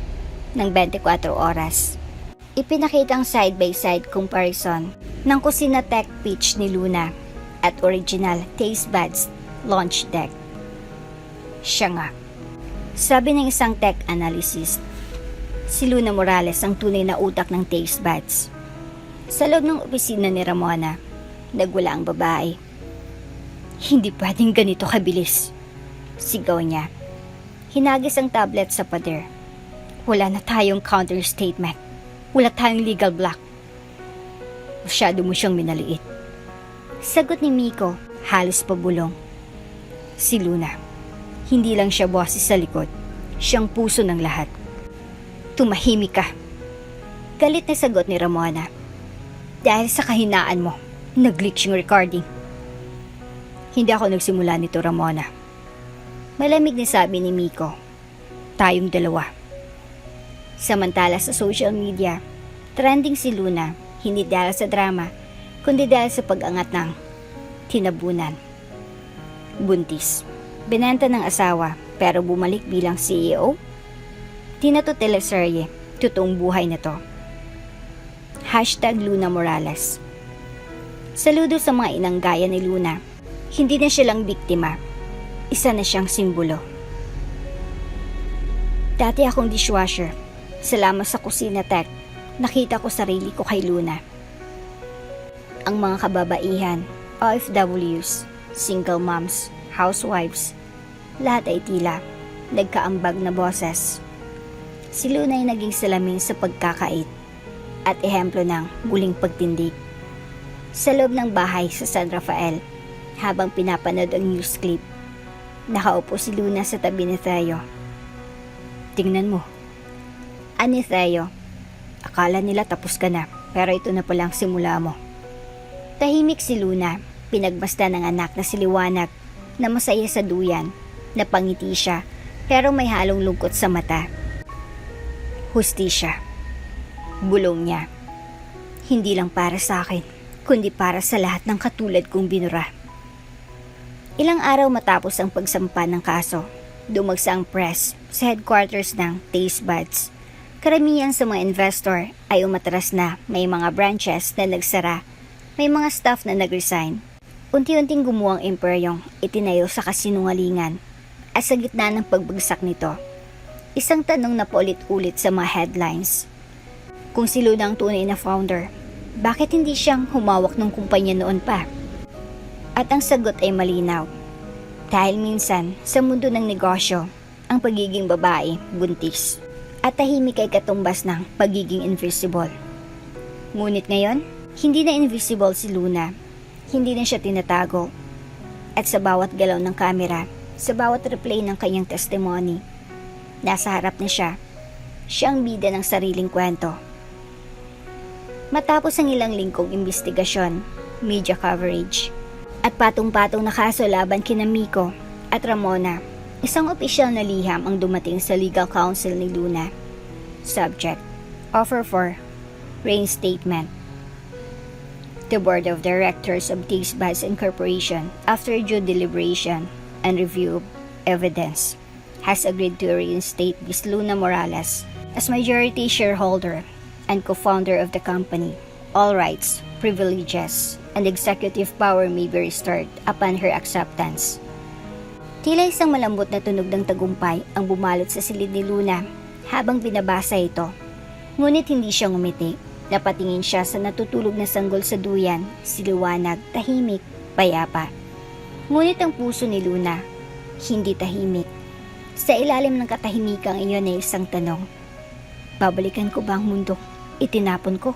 ng 24 oras, ipinakita ang side-by-side comparison ng kusina tech pitch ni Luna at original Taste Buds launch deck. Siya nga. Sabi ng isang tech analyst, si Luna Morales ang tunay na utak ng Taste Buds. Sa loob ng opisina ni Ramona, nagwala ang babae. Hindi pwedeng ganito kabilis, sigaw niya. Hinagis ang tablet sa pader. Wala na tayong counter statement. Wala tayong legal block. Masyado mo siyang minaliit. Sagot ni Miko, halos pabulong. Si Luna, hindi lang siya boses sa likod, siyang puso ng lahat. Tumahimik ka. Galit na sagot ni Ramona. Dahil sa kahinaan mo, nag-glitch yung recording. Hindi ako nagsimula nito, Ramona. Malamig na sabi ni Miko. Tayong dalawa. Samantala sa social media, trending si Luna, hindi dahil sa drama, kundi dahil sa pag-angat ng tinabunan. Buntis. Binenta ng asawa, pero bumalik bilang CEO? Di na to teleserye, totoong buhay na to. #Luna Morales. Saludo sa mga inang gaya ni Luna. Hindi na siya lang biktima, isa na siyang simbolo. Dati akong dishwasher. Salamat sa kusina tech, nakita ko sarili ko kay Luna. Ang mga kababaihan, OFWs, single moms, housewives, lahat ay tila nagkaambag na boses. Si Luna ay naging salamin sa pagkakait at ehemplo ng muling pagtindig. Sa loob ng bahay sa San Rafael, habang pinapanood ang news clip, nakaupo si Luna sa tabi ni Theo. Tingnan mo. Ani Theo, akala nila tapos ka na, pero ito na palang simula mo. Tahimik si Luna, pinagmasda ng anak na si Liwanag, na masaya sa duyan, napangiti siya, pero may halong lungkot sa mata. Hustisya. Bulong niya. Hindi lang para sa akin, kundi para sa lahat ng katulad kong binura. Ilang araw matapos ang pagsampa ng kaso, dumagsa ang press sa headquarters ng Taste Buds. Karamihan sa mga investor ay umatras na, may mga branches na nagsara, may mga staff na nag-resign. Unti-unting gumuwang imperyong itinayo sa kasinungalingan. At sa gitna ng pagbagsak nito, isang tanong na paulit-ulit sa mga headlines. Kung si Luna ang tunay na founder, bakit hindi siyang humawak ng kumpanya noon pa? At ang sagot ay malinaw. Dahil minsan, sa mundo ng negosyo, ang pagiging babae, buntis, at tahimik ay katumbas ng pagiging invisible. Ngunit ngayon, Hindi na invisible si Luna. Hindi na siya tinatago. At sa bawat galaw ng kamera, sa bawat replay ng kanyang testimony, nasa harap na siya. Siya ang bida ng sariling kwento. Matapos ang ilang linggong investigasyon, media coverage, at patong-patong na kaso laban kina Miko at Ramona, isang opisyal na liham ang dumating sa legal counsel ni Luna. Subject: Offer for reinstatement. The Board of Directors of Taste Buds Incorporation, after due deliberation and review of evidence, has agreed to reinstate Ms. Luna Morales as majority shareholder and co-founder of the company. All rights, privileges, and executive power may be restored upon her acceptance. Tila isang malambot na tunog ng tagumpay ang bumalot sa silid ni Luna habang binabasa ito. Ngunit hindi siya ngumiti. Napatingin siya sa natutulog na sanggol sa duyan, siliwanag, tahimik, payapa. Ngunit ang puso ni Luna, hindi tahimik. Sa ilalim ng katahimikang iyon ay isang tanong. Babalikan ko ba ang mundo? Itinapon ko.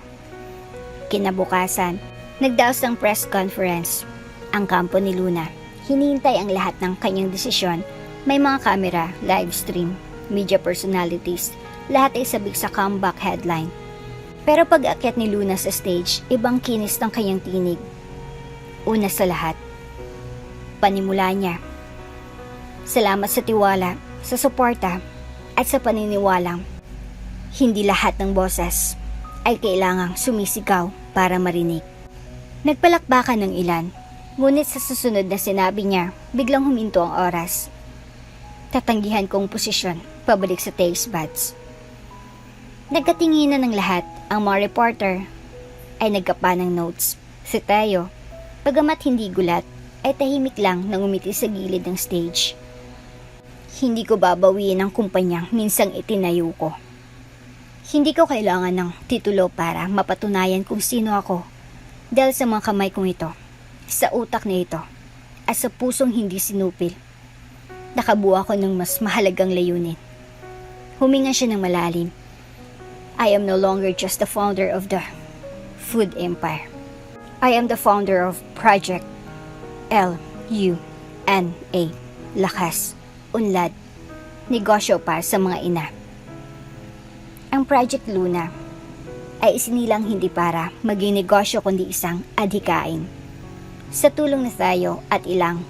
Kinabukasan, nagdaos ng press conference. Ang kampo ni Luna, hinihintay ang lahat ng kanyang desisyon. May mga kamera, live stream, media personalities, lahat ay sabik sa comeback headline. Pero pag-akyat ni Luna sa stage, ibang kinis ng kanyang tinig. Una sa lahat, panimula niya. Salamat sa tiwala, sa suporta, at sa paniniwalang hindi lahat ng boses ay kailangang sumisigaw para marinig. Nagpalakbakan ng ilan, ngunit sa susunod na sinabi niya, biglang huminto ang oras. Tatanggihan kong posisyon, pabalik sa taste buds. Nagkatinginan ng lahat. Ang mga reporter ay nagkapa ng notes. Si Tayo, bagamat hindi gulat, ay tahimik lang nang umiti sa gilid ng stage. Hindi ko babawiin ang kumpanyang minsang itinayo ko. Hindi ko kailangan ng titulo para mapatunayan kung sino ako. Dahil sa mga kamay kong ito, sa utak na ito, at sa pusong hindi sinupil, nakabuo ako ng mas mahalagang layunin. Huminga siya ng malalim. I am no longer just the founder of the food empire. I am the founder of Project L-U-N-A. Lakas, unlad, negosyo para sa mga ina. Ang Project Luna ay isinilang hindi para maging negosyo kundi isang adhikain. Sa tulong na tayo at ilang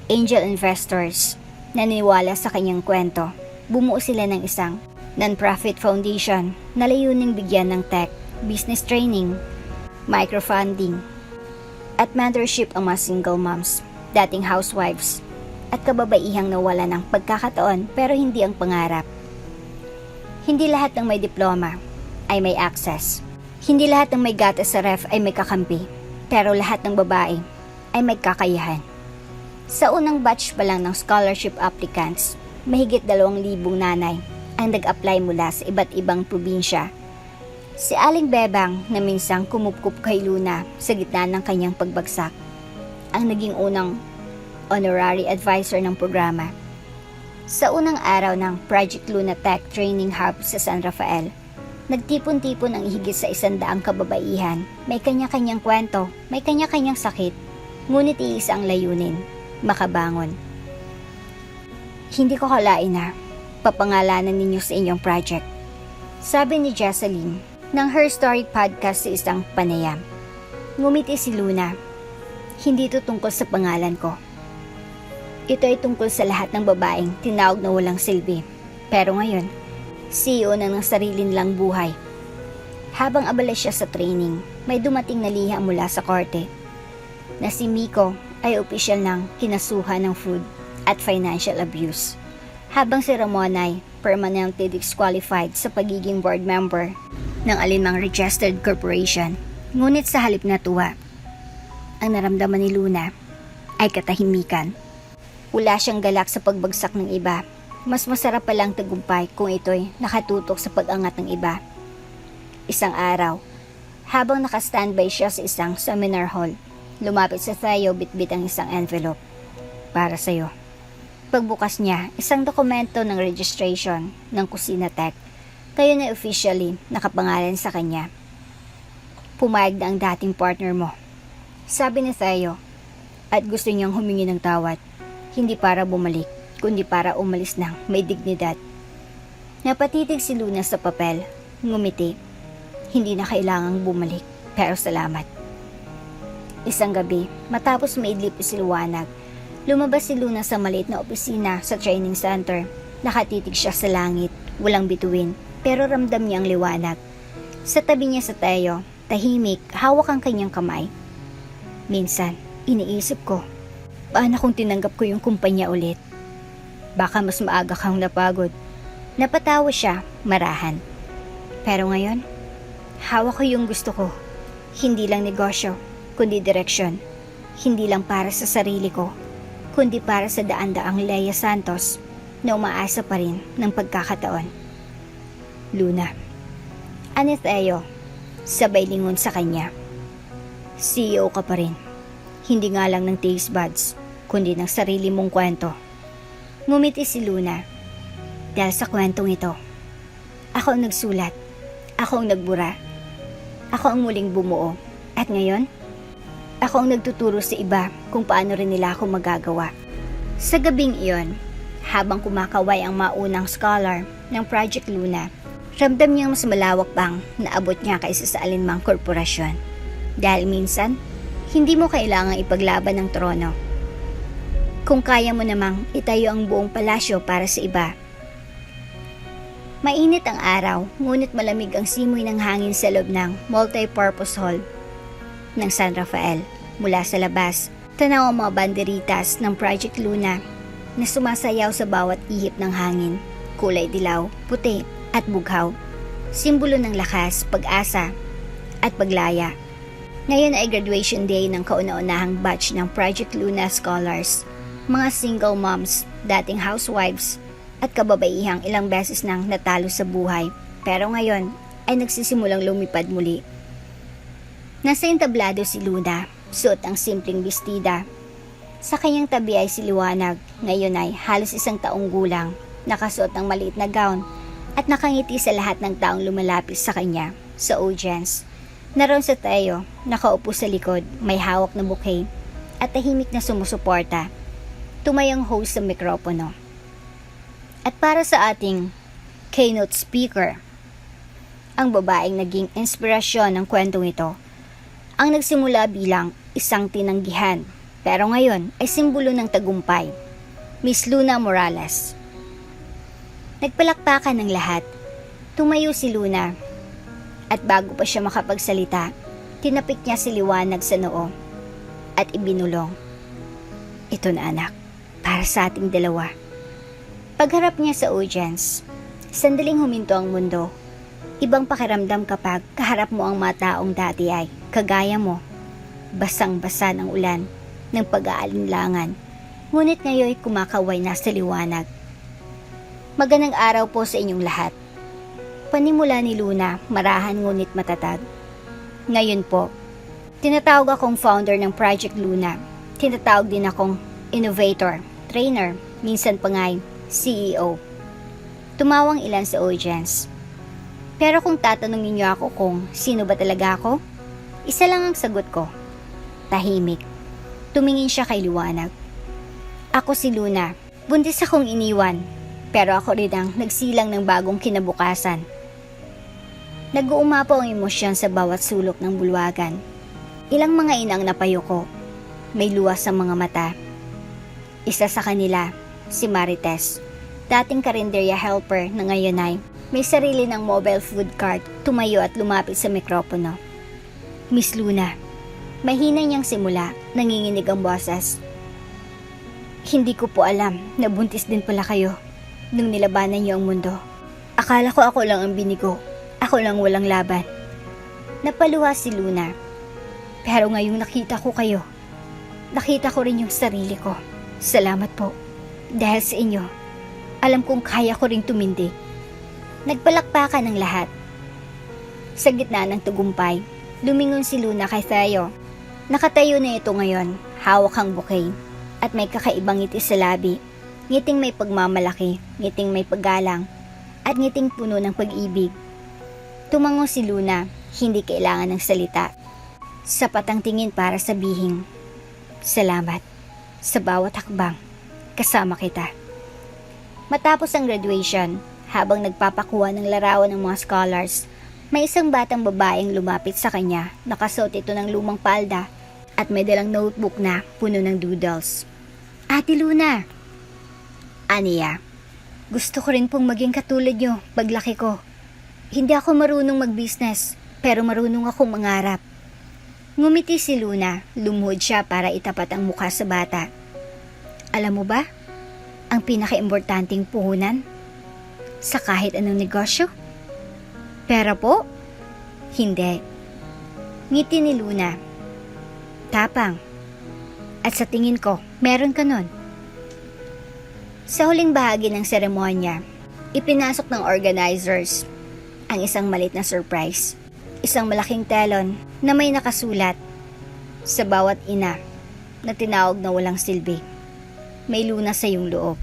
angel investors na naniwala sa kanyang kwento, bumuo sila ng isang non-profit foundation na layuning bigyan ng tech, business training, microfunding, at mentorship ang mga single moms, dating housewives, at kababaihang nawala ng pagkakataon pero hindi ang pangarap. Hindi lahat ng may diploma ay may access. Hindi lahat ng may gatas sa ref ay may kakampi, pero lahat ng babae ay may kakayahan. Sa unang batch pa lang ng scholarship applicants, mahigit 2,000 nanay ang nag-apply mula sa iba't ibang probinsya. Si Aling Bebang na minsang kumupkup kay Luna sa gitna ng kanyang pagbagsak, ang naging unang honorary advisor ng programa. Sa unang araw ng Project Luna Tech Training Hub sa San Rafael, nagtipon-tipon ang higit sa 100 kababaihan. May kanya-kanyang kwento, may kanya-kanyang sakit, ngunit iisa ang layunin, makabangon. Hindi ko kalain na papangalanan ninyo sa inyong project, sabi ni Jesseline ng Her Story podcast sa isang panayam. Ngumiti si Luna. Hindi ito tungkol sa pangalan ko. Ito ay tungkol sa lahat ng babaeng tinawag na walang silbi. Pero ngayon, CEO na ng sarili nilang buhay. Habang abala siya sa training, may dumating na liha mula sa korte na si Miko ay opisyal ng kinasuhan ng food at financial abuse, habang si Ramon ay permanently disqualified sa pagiging board member ng alinmang registered corporation. Ngunit sa halip na tuwa, ang naramdaman ni Luna ay katahimikan. Wala siyang galak sa pagbagsak ng iba. Mas masarap palang tagumpay kung ito'y nakatutok sa pag-angat ng iba. Isang araw, habang nakastandby siya sa isang seminar hall, lumapit sa Theo bitbit ang isang envelope. Para sa'yo. Pagbukas niya, isang dokumento ng registration ng Kusina Tech. Kayo na officially nakapangalan sa kanya. Pumayag na ang dating partner mo. Sabi ni Theo, at gusto niyang humingi ng tawad. Hindi para bumalik, kundi para umalis ng may dignidad. Napatitig si Luna sa papel, ngumiti. Hindi na kailangang bumalik, pero salamat. Isang gabi, matapos maidlip si liwanag, lumabas si Luna sa maliit na opisina sa training center. Nakatitig siya sa langit, walang bituin, pero ramdam niya ang liwanag. Sa tabi niya sa Theo, tahimik, hawak ang kanyang kamay. Minsan, iniisip ko, paano kung tinanggap ko yung kumpanya ulit? Baka mas maaga kang napagod. Napatawa siya, marahan. Pero ngayon, hawak ko yung gusto ko. Hindi lang negosyo, kundi direksyon. Hindi lang para sa sarili ko, kundi para sa daan-daang Lea Santos na umaasa pa rin ng pagkakataon. Luna. Ani Theo, sabay lingon sa kanya. CEO ka pa rin. Hindi nga lang ng taste buds, kundi ng sarili mong kwento. Ngumiti si Luna. Dahil sa kwentong ito, ako ang nagsulat, ako ang nagbura, ako ang muling bumuo, at ngayon, ako ang nagtuturo sa iba kung paano rin nila ako magagawa. Sa gabing iyon, habang kumakaway ang maunang scholar ng Project Luna, ramdam niyang mas malawak pang naabot niya kaysa sa alinmang korporasyon. Dahil minsan, hindi mo kailangang ipaglaban ng trono. Kung kaya mo namang itayo ang buong palasyo para sa iba. Mainit ang araw, ngunit malamig ang simoy ng hangin sa loob ng multi-purpose hall ng San Rafael. Mula sa labas, tanaw ang mga banderitas ng Project Luna na sumasayaw sa bawat ihip ng hangin. Kulay dilaw, puti at bughaw. Simbolo ng lakas, pag-asa at paglaya. Ngayon ay graduation day ng kauna-unahang batch ng Project Luna Scholars. Mga single moms, dating housewives, at kababaihang ilang beses nang natalo sa buhay. Pero ngayon ay nagsisimulang lumipad muli. Nasa entablado si Luna, suot ang simpleng bestida. Sa kanyang tabi ay si Liwanag, ngayon ay halos 1 taong gulang, nakasuot ng maliit na gown at nakangiti sa lahat ng taong lumalapit sa kanya sa audience. Naroon sa Theo, nakaupo sa likod, may hawak na bouquet at tahimik na sumusuporta. Tumayang host sa mikropono. At para sa ating keynote speaker, ang babaeng naging inspirasyon ng kwentong ito, ang nagsimula bilang isang tinanggihan, pero ngayon ay simbolo ng tagumpay, Miss Luna Morales. Nagpalakpakan ng lahat. Tumayo si Luna. At bago pa siya makapagsalita, tinapik niya si Liwanag sa noo at ibinulong. Ito na anak, para sa ating dalawa. Pagharap niya sa audience, sandaling huminto ang mundo. Ibang pakiramdam kapag kaharap mo ang mga taong dati ay kagaya mo. Basang-basa ng ulan ng pag-aalinlangan, ngunit ngayon kumakaway na sa liwanag. Magandang araw po sa inyong lahat. Panimula ni Luna, marahan ngunit matatag. Ngayon po, tinatawag akong founder ng Project Luna. Tinatawag din akong innovator, trainer, minsan pa nga'y CEO. Tumawang ilan sa audience. Pero kung tatanungin niyo ako kung sino ba talaga ako, isa lang ang sagot ko. Tahimik. Tumingin siya kay Liwanag. Ako si Luna. Buntis akong iniwan, pero ako rin ang nagsilang ng bagong kinabukasan. Nag-uumapaw ang emosyon sa bawat sulok ng bulwagan. Ilang mga inang napayo ko. May luwas sa mga mata. Isa sa kanila, si Marites. Dating karinderya helper na ngayon ay may sarili ng mobile food cart, tumayo at lumapit sa mikropono. Miss Luna, mahina niyang simula, nanginginig ang boses. Hindi ko po alam na buntis din pala kayo nung nilabanan niyo ang mundo. Akala ko ako lang ang binigo. Ako lang walang laban. Napaluha si Luna. Pero ngayong nakita ko kayo, nakita ko rin yung sarili ko. Salamat po. Dahil sa inyo, alam kong kaya ko ring tumindig. Nagpalakpakan ng lahat. Sa gitna ng tagumpay, lumingon si Luna kay Theo. Nakatayo na ito ngayon, hawak ang bouquet, at may kakaibang ngiti sa labi. Ngiting may pagmamalaki, ngiting may paggalang, at ngiting puno ng pag-ibig. Tumango si Luna, Hindi kailangan ng salita. Sapat ang tingin para sabihin, salamat sa bawat hakbang. Kasama kita. Matapos ang graduation, habang nagpapakuha ng larawan ng mga scholars, may isang batang babaeng lumapit sa kanya. Nakasuot ito ng lumang palda at may dalang notebook na puno ng doodles. Ate Luna, aniya, gusto ko rin pong maging katulad nyo paglaki ko. Hindi ako marunong mag-business, pero marunong akong mangarap. Ngumiti si Luna, lumuhod siya para itapat ang mukha sa bata. Alam mo ba, ang pinaka-importanting puhunan sa kahit anong negosyo? Pera po? Hindi. Ngiti ni Luna. Tapang. At sa tingin ko, meron ka nun. Sa huling bahagi ng seremonya, ipinasok ng organizers ang isang malit na surprise. Isang malaking telon na may nakasulat sa bawat ina na tinawag na walang silbi. May Luna sa iyong loob.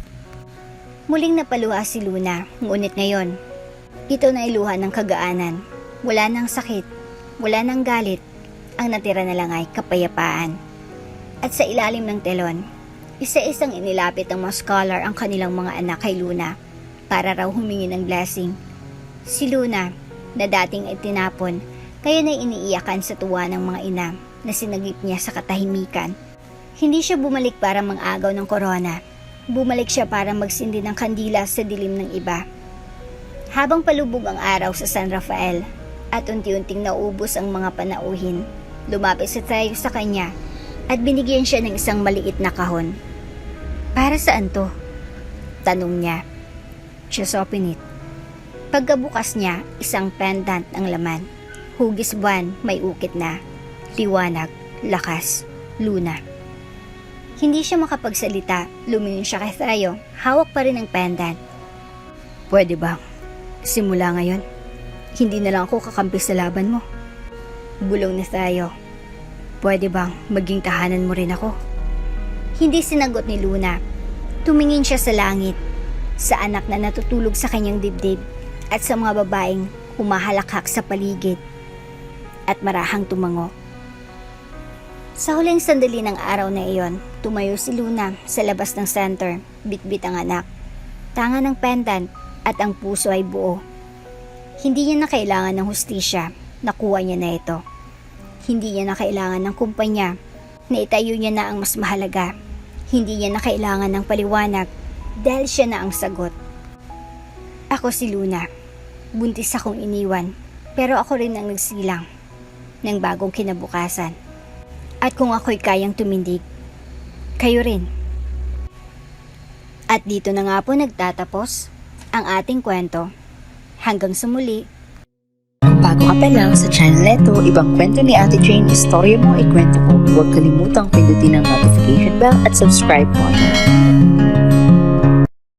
Muling napaluha si Luna, ngunit ngayon, ito na iluha ng kagaanan. Wala nang sakit, wala nang galit, ang natira na lang ay kapayapaan. At sa ilalim ng telon, isa-isang inilapit ng mga scholar ang kanilang mga anak kay Luna para raw humingi ng blessing. Si Luna, na dating ay tinapon, kaya na iniiyakan sa tuwa ng mga ina na sinagip niya sa katahimikan. Hindi siya bumalik para mang-agaw ng korona. Bumalik siya para magsindi ng kandila sa dilim ng iba. Habang palubog ang araw sa San Rafael at unti-unting naubos ang mga panauhin, lumapit si Tayo sa kanya at binigyan siya ng isang maliit na kahon. Para saan to? Tanong niya. Just open it. Pagkabukas niya, isang pendant ang laman. Hugis buwan, may ukit na. Liwanag, lakas, Luna. Hindi siya makapagsalita. Lumingon siya kay Tayo. Hawak pa rin ang pendant. Pwede bang simula ngayon, hindi na lang ako kakampi sa laban mo? Bulong ni Tayo. Pwede bang maging tahanan mo rin ako? Hindi sinagot ni Luna. Tumingin siya sa langit, sa anak na natutulog sa kanyang dibdib, at sa mga babaeng humahalakhak sa paligid, at marahang tumango. Sa huling sandali ng araw na iyon, tumayo si Luna sa labas ng center, bitbit ang anak. Tanga ng pendant at ang puso ay buo. Hindi niya na kailangan ng hustisya, nakuha niya na ito. Hindi niya na kailangan ng kumpanya, na itayo niya na ang mas mahalaga. Hindi niya na kailangan ng paliwanag, dahil siya na ang sagot. Ako si Luna. Buntis akong iniwan, pero ako rin ang nagsilang ng bagong kinabukasan. At kung ako'y kayang tumindig, kayo rin. At dito na nga po nagtatapos ang ating kwento. Hanggang sa muli. Kung bago ka pa lang sa channel neto, ibang kwento ni Ate Jane, istorya mo, ikwento ko. Huwag kalimutang pindutin ang notification bell at subscribe po.